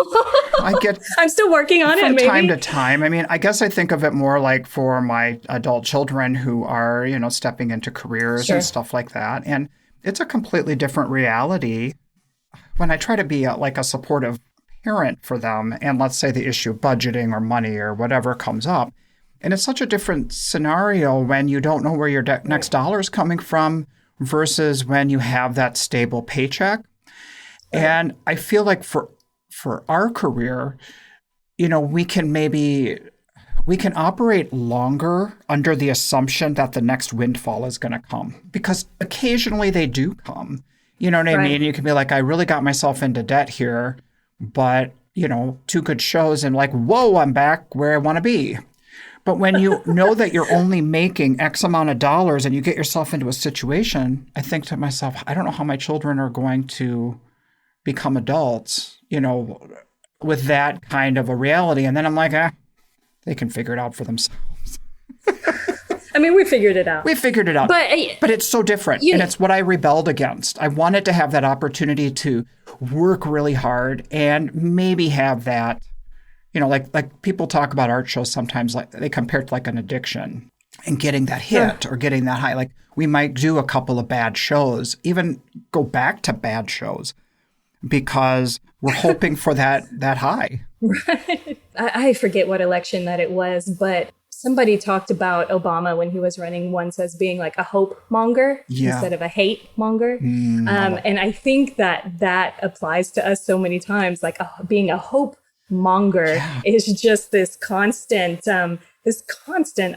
I'm still working on it, maybe. From time to time. I mean, I guess I think of it more like for my adult children who are, stepping into careers and stuff like that. And it's a completely different reality when I try to be a supportive parent for them. And let's say the issue of budgeting or money or whatever comes up. And it's such a different scenario when you don't know where your next dollar is coming from versus when you have that stable paycheck. And I feel like for for our career, we can operate longer under the assumption that the next windfall is going to come, because occasionally they do come. You know what I mean? You can be like, I really got myself into debt here, but, 2 good shows and like, whoa, I'm back where I want to be. But when you know that you're only making X amount of dollars and you get yourself into a situation, I think to myself, I don't know how my children are going to become adults, with that kind of a reality. And then I'm like, they can figure it out for themselves. I mean, we figured it out. But it's so different. And it's what I rebelled against. I wanted to have that opportunity to work really hard and maybe have that, like people talk about art shows sometimes, like they compare it to like an addiction and getting that hit or getting that high. Like we might do a couple of bad shows, even go back to bad shows because we're hoping for that high. Right. I forget what election that it was, but somebody talked about Obama when he was running once as being like a hope monger instead of a hate monger. And I think that applies to us so many times, like being a hope monger is just this constant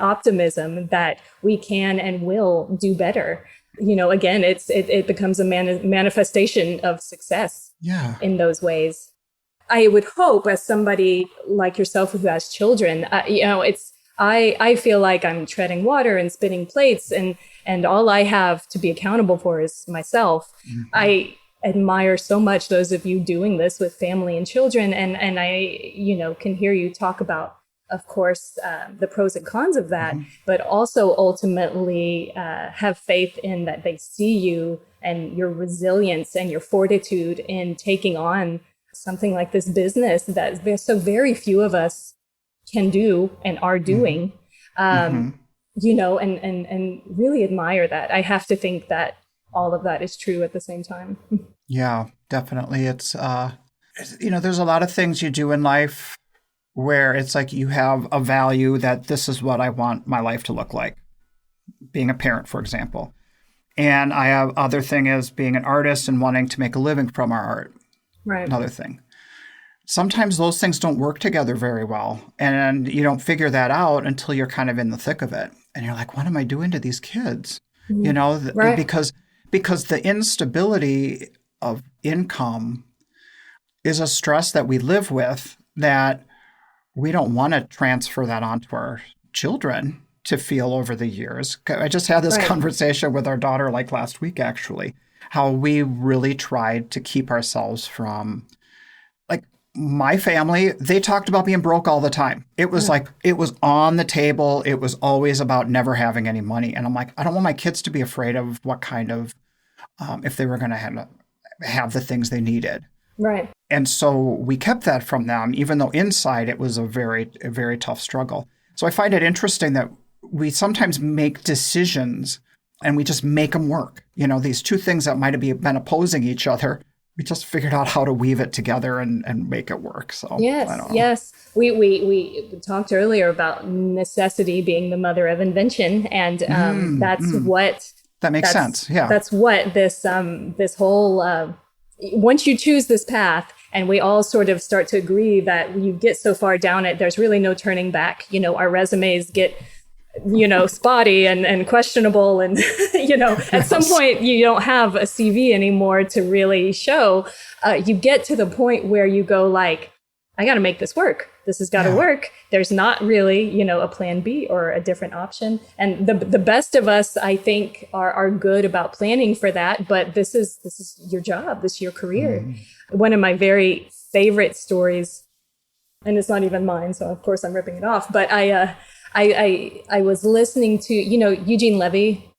optimism that we can and will do better. Again, it becomes a manifestation of success in those ways. I would hope, as somebody like yourself who has children, I feel like I'm treading water and spinning plates, and all I have to be accountable for is myself. Mm-hmm. I admire so much those of you doing this with family and children, and I can hear you talk about, of course, the pros and cons of that, but also ultimately have faith in that they see you and your resilience and your fortitude in taking on something like this business that so very few of us can do and are doing, and really admire that. I have to think that all of that is true at the same time. Yeah, definitely. It's, there's a lot of things you do in life where it's like you have a value that this is what I want my life to look like. Being a parent, for example. And I have other thing is being an artist and wanting to make a living from our art. Right. Another thing. Sometimes those things don't work together very well. And you don't figure that out until you're kind of in the thick of it. And you're like, what am I doing to these kids? Because the instability of income is a stress that we live with that we don't want to transfer that onto our children to feel over the years. I just had this conversation with our daughter like last week, actually, how we really tried to keep ourselves from, like, my family, they talked about being broke all the time. It was like, it was on the table. It was always about never having any money. And I'm like, I don't want my kids to be afraid of what kind of, if they were going to have the things they needed. Right. And so we kept that from them, even though inside it was a very tough struggle. So I find it interesting that we sometimes make decisions and we just make them work. These two things that might have been opposing each other, we just figured out how to weave it together and make it work. So yes. We talked earlier about necessity being the mother of invention, and that's what that makes sense. Yeah, that's what this whole once you choose this path, and we all sort of start to agree that you get so far down it, there's really no turning back. Our resumes get spotty and questionable. And, at some point you don't have a CV anymore to really show. You get to the point where you go like, I got to make this work. This has got to work. There's not really, a plan B or a different option. And the best of us, I think, are good about planning for that. But this is your job. This is your career. One of my very favorite stories, and it's not even mine, so of course I'm ripping it off. But I was listening to, Eugene Levy.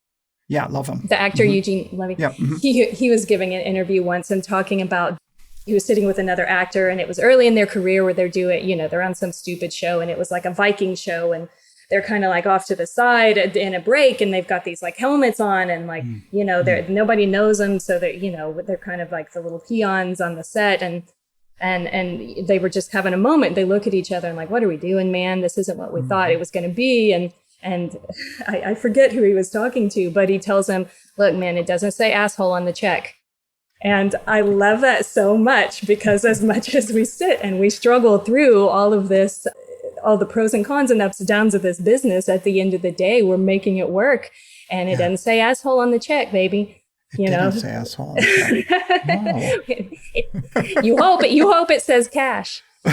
Yeah, love him. The actor Eugene Levy. Yeah. He was giving an interview once and talking about, he was sitting with another actor, and it was early in their career where they're doing, they're on some stupid show, and it was like a Viking show, and they're kind of like off to the side in a break, and they've got these like helmets on, and like, nobody knows them. So they're kind of like the little peons on the set, and they were just having a moment. They look at each other and like, what are we doing, man? This isn't what we thought it was going to be. And I forget who he was talking to, but he tells him, look, man, it doesn't say asshole on the check. And I love that so much, because as much as we sit and we struggle through all of this, all the pros and cons and ups and downs of this business, at the end of the day, we're making it work. And it doesn't say asshole on the check, baby. It didn't say asshole on the check. No. You hope it says cash. So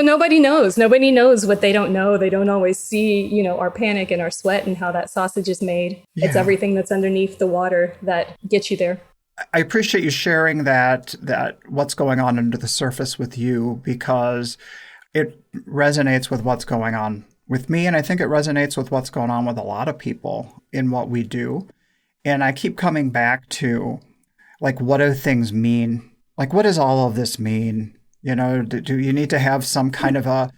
nobody knows what they don't know. They don't always see, our panic and our sweat and how that sausage is made. Yeah. It's everything that's underneath the water that gets you there. I appreciate you sharing that what's going on under the surface with you, because it resonates with what's going on with me. And I think it resonates with what's going on with a lot of people in what we do. And I keep coming back to, like, what do things mean? Like, what does all of this mean? Do you need to have some kind of a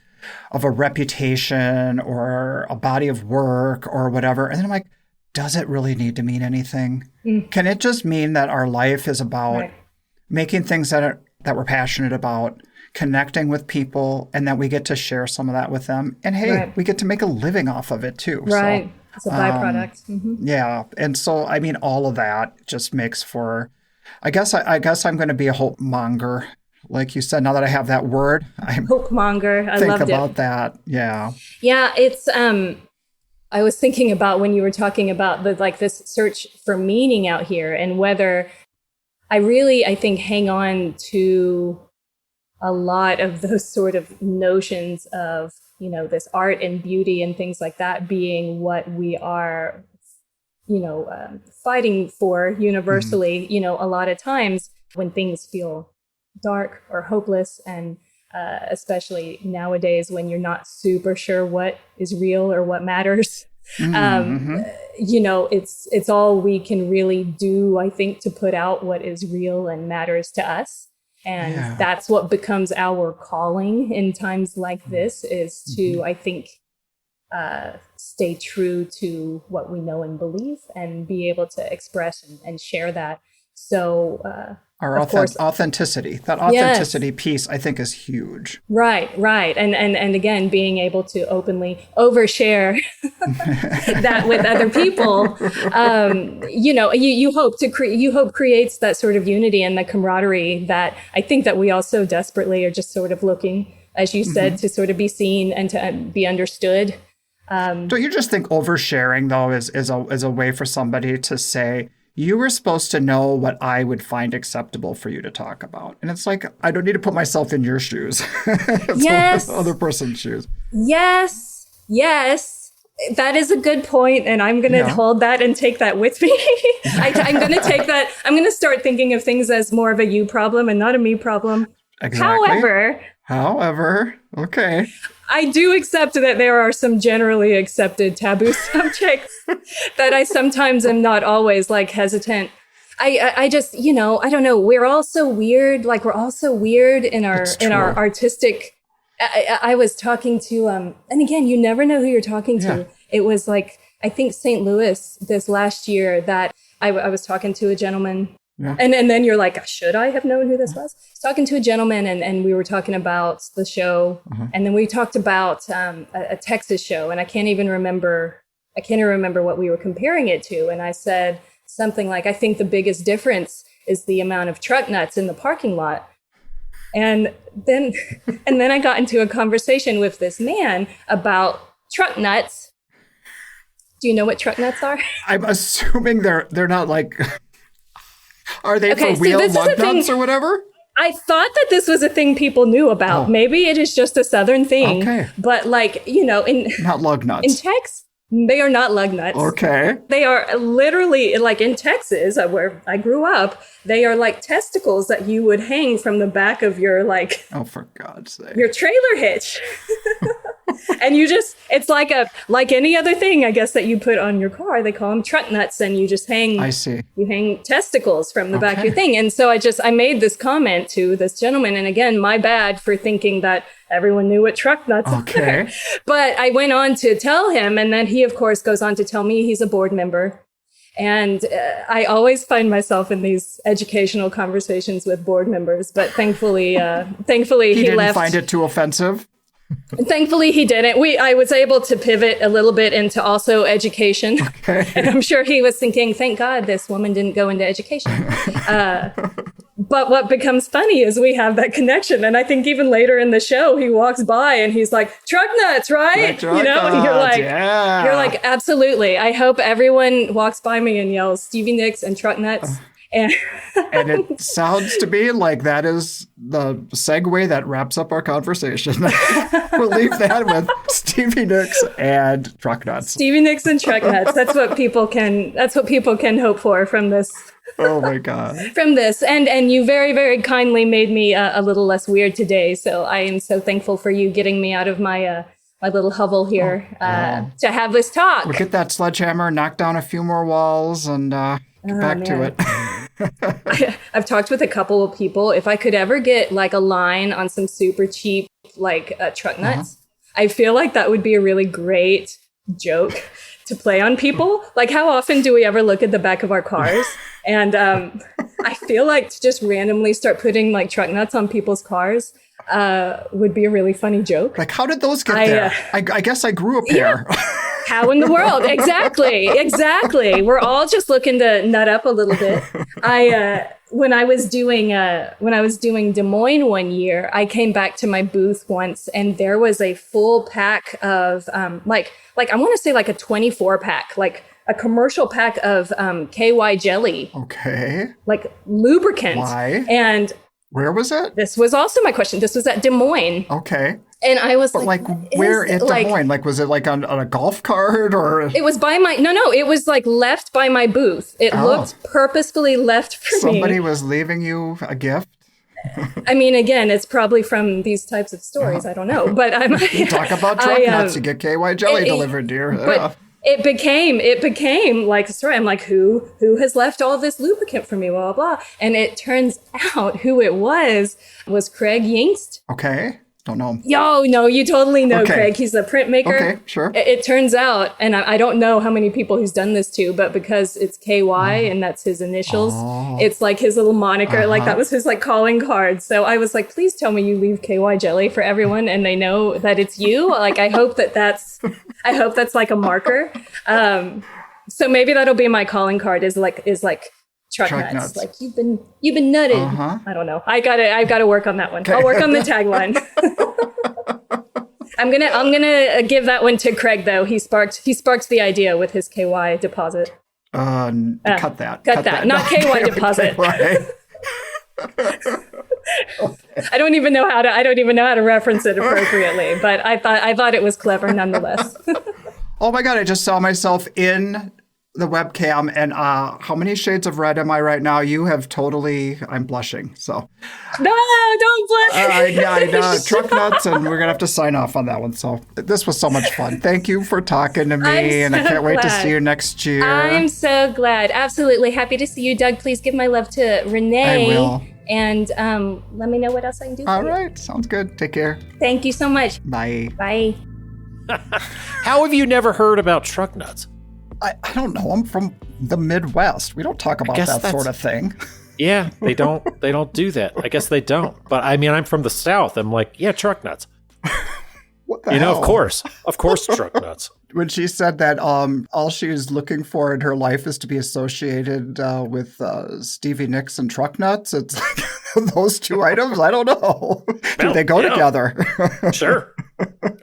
reputation or a body of work or whatever? And then I'm like, does it really need to mean anything? Can it just mean that our life is about making things that we're passionate about, connecting with people, and that we get to share some of that with them? And hey, we get to make a living off of it too. Right. So, it's a byproduct. Yeah. And so, I mean, all of that just makes for, I guess I'm going to be a hope monger. Like you said, now that I have that word, hope monger. I loved it. Think about that. Yeah. Yeah. It's, I was thinking about when you were talking about this search for meaning out here, and whether I think hang on to a lot of those sort of notions of, this art and beauty and things like that being what we are, fighting for universally. A lot of times when things feel dark or hopeless, and especially nowadays when you're not super sure what is real or what matters, it's all we can really do, I think, to put out what is real and matters to us. And that's what becomes our calling in times like this, is to, I think, stay true to what we know and believe, and be able to express and share that. So our authenticity, that authenticity piece, I think, is huge. Right. And again, being able to openly overshare that with other people, you hope creates that sort of unity and the camaraderie that I think that we all so desperately are just sort of looking, as you said, to sort of be seen and to be understood. Don't you just think oversharing, though, is a way for somebody to say, you were supposed to know what I would find acceptable for you to talk about? And it's like, I don't need to put myself in your shoes. Yes. Other person's shoes. Yes. That is a good point, and I'm going to hold that and take that with me. I'm going to take that. I'm going to start thinking of things as more of a you problem and not a me problem. Exactly. However, okay. I do accept that there are some generally accepted taboo subjects that I sometimes am not always hesitant. I just, I don't know. We're all so weird. We're all so weird in our artistic. I was talking to, and again, you never know who you're talking to. Yeah. It was I think St. Louis this last year that I was talking to a gentleman. Yeah. And then you're like, should I have known who this was? I was talking to a gentleman, and we were talking about the show. And then we talked about a Texas show, and I can't even remember what we were comparing it to. And I said something like, I think the biggest difference is the amount of truck nuts in the parking lot. And then I got into a conversation with this man about truck nuts. Do you know what truck nuts are? I'm assuming they're not are they for wheel lug nuts or whatever? I thought that this was a thing people knew about. Maybe it is just a Southern thing. Okay. But not lug nuts. In Texas, they are not lug nuts. Okay. They are literally, in Texas, where I grew up, they are like testicles that you would hang from the back of your oh, for God's sake. Your trailer hitch. And it's like any other thing, I guess, that you put on your car. They call them truck nuts, and you just hang. I see. You hang testicles from the back of your thing. And so I made this comment to this gentleman, and again, my bad for thinking that everyone knew what truck nuts were. But I went on to tell him, and then he, of course, goes on to tell me he's a board member. And I always find myself in these educational conversations with board members, but thankfully he left. didn't find it too offensive. Thankfully, he didn't. I was able to pivot a little bit into also education. Okay. And I'm sure he was thinking, thank God this woman didn't go into education. But what becomes funny is we have that connection. And I think even later in the show, he walks by and he's like, truck nuts, right? Truck and you're nuts, like, yeah. You're like, absolutely. I hope everyone walks by me and yells Stevie Nicks and truck nuts. And it sounds to me like that is the segue that wraps up our conversation. We'll leave that with Stevie Nicks and truck nuts. Stevie Nicks and truck nuts. That's what people can hope for from this. Oh my God. From this. And you very, very kindly made me a little less weird today. So I am so thankful for you getting me out of my my little hovel here to have this talk. We'll get that sledgehammer, knock down a few more walls, and get back to it. I've talked with a couple of people. If I could ever get like a line on some super cheap like truck nuts, I feel like that would be a really great joke to play on people. Like, how often do we ever look at the back of our cars? And I feel like to just randomly start putting like truck nuts on people's cars would be a really funny joke. Like, how did those get there? I guess I grew up here. How in the world? Exactly. We're all just looking to nut up a little bit. When I was doing Des Moines one year, I came back to my booth once, and there was a full pack of like I want to say like a 24 pack, like a commercial pack of KY jelly. Okay. Like lubricant. Why? And where was it? This was also my question. This was at Des Moines. Okay. And I was like where in Des Moines? Like, was it like on a golf cart or? It was by my, no, it was like left by my booth. It looked purposefully left for me. Somebody was leaving you a gift? I mean, again, it's probably from these types of stories. I don't know, but I'm. Talk about truck nuts. You get KY jelly delivered, dear. But it became like a story. I'm like, who has left all this lubricant for me? Blah, blah, blah. And it turns out who it was Craig Yingst. Okay. Don't know him. Yo, no, you totally know Craig. He's the printmaker. Okay, sure. It turns out, and I don't know how many people he's done this to, but because it's KY and that's his initials, it's like his little moniker. Like that was his like calling card. So I was like, please tell me you leave KY jelly for everyone and they know that it's you. Like, I hope that's like a marker. So maybe that'll be my calling card is like truck nuts. Like you've been nutted. I don't know. I've got to work on that one. I'll work on the tagline. I'm gonna give that one to Craig though. He sparked the idea with his KY deposit. Cut that. Not KY deposit. I don't even know how to reference it appropriately, but I thought it was clever nonetheless. Oh my God, I just saw myself in the webcam, and how many shades of red am I right now? You have totally, I'm blushing, so. No, don't blush. I know, truck nuts, and we're going to have to sign off on that one. So this was so much fun. Thank you for talking to me, and I can't wait to see you next year. I'm so glad. Absolutely. Happy to see you, Doug. Please give my love to Renee. I will. And let me know what else I can do for you. All right. Sounds good. Take care. Thank you so much. Bye. Bye. How have you never heard about truck nuts? I don't know. I'm from the Midwest. We don't talk about that sort of thing. Yeah, they don't do that. I guess they don't. But I mean, I'm from the South. I'm like, yeah, truck nuts. What the hell? Of course, truck nuts. When she said that all she is looking for in her life is to be associated with Stevie Nicks and truck nuts, it's like those two items. I don't know. Do they go together? Sure.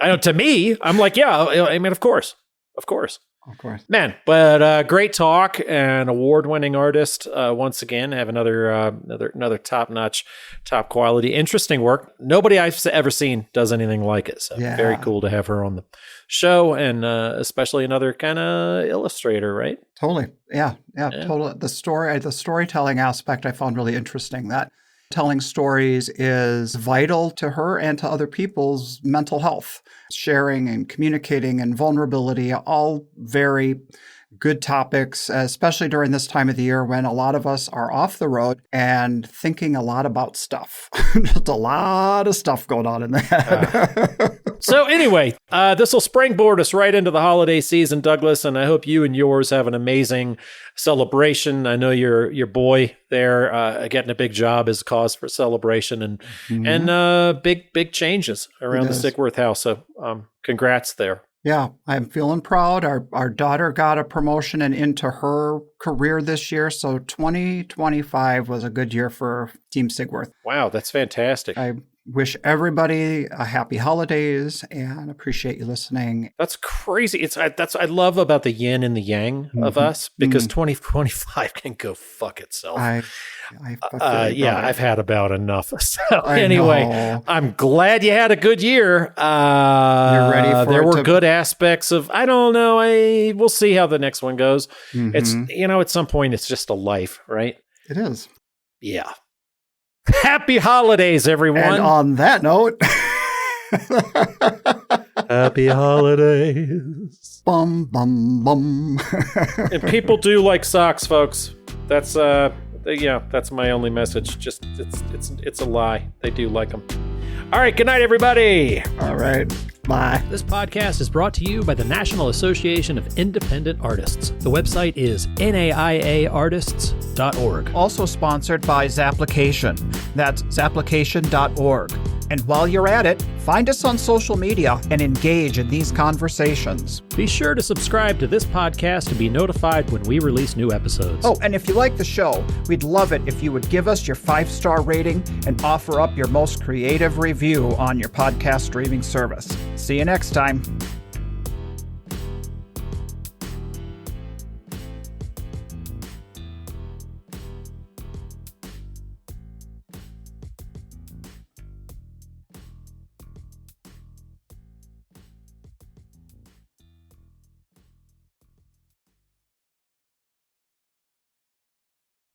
I know. To me, I'm like, yeah. I mean, of course. Of course. Man, but great talk, and award-winning artist once again. Have another top-notch, top-quality, interesting work. Nobody I've ever seen does anything like it. So very cool to have her on the show, and especially another kind of illustrator, right? Totally, yeah, totally. The storytelling aspect I found really interesting. That telling stories is vital to her and to other people's mental health. Sharing and communicating and vulnerability, all very good topics, especially during this time of the year when a lot of us are off the road and thinking a lot about stuff. Just a lot of stuff going on in the head. So anyway, this will springboard us right into the holiday season, Douglas, and I hope you and yours have an amazing celebration. I know your boy there getting a big job is a cause for celebration and big changes around the Sigworth house. So congrats there. Yeah, I'm feeling proud. Our daughter got a promotion and into her career this year. So 2025 was a good year for Team Sigworth. Wow, that's fantastic. I wish everybody a happy holidays and appreciate you listening. That's crazy. I love about the yin and the yang of us, because 2025 can go fuck itself. I've had about enough. So anyway, I'm glad you had a good year. You're ready for there were good aspects of, I don't know. We'll see how the next one goes. It's, at some point it's just a life, right? It is. Yeah. Happy holidays, everyone. And on that note, happy holidays. Bum, bum, bum. And people do like socks, folks. That's that's my only message. Just it's a lie. They do like them. All right, good night, everybody. All right, bye. This podcast is brought to you by the National Association of Independent Artists. The website is naiaartists.org. Also sponsored by Zapplication. That's zapplication.org. And while you're at it, find us on social media and engage in these conversations. Be sure to subscribe to this podcast to be notified when we release new episodes. Oh, and if you like the show, we'd love it if you would give us your 5-star rating and offer up your most creative review on your podcast streaming service. See you next time.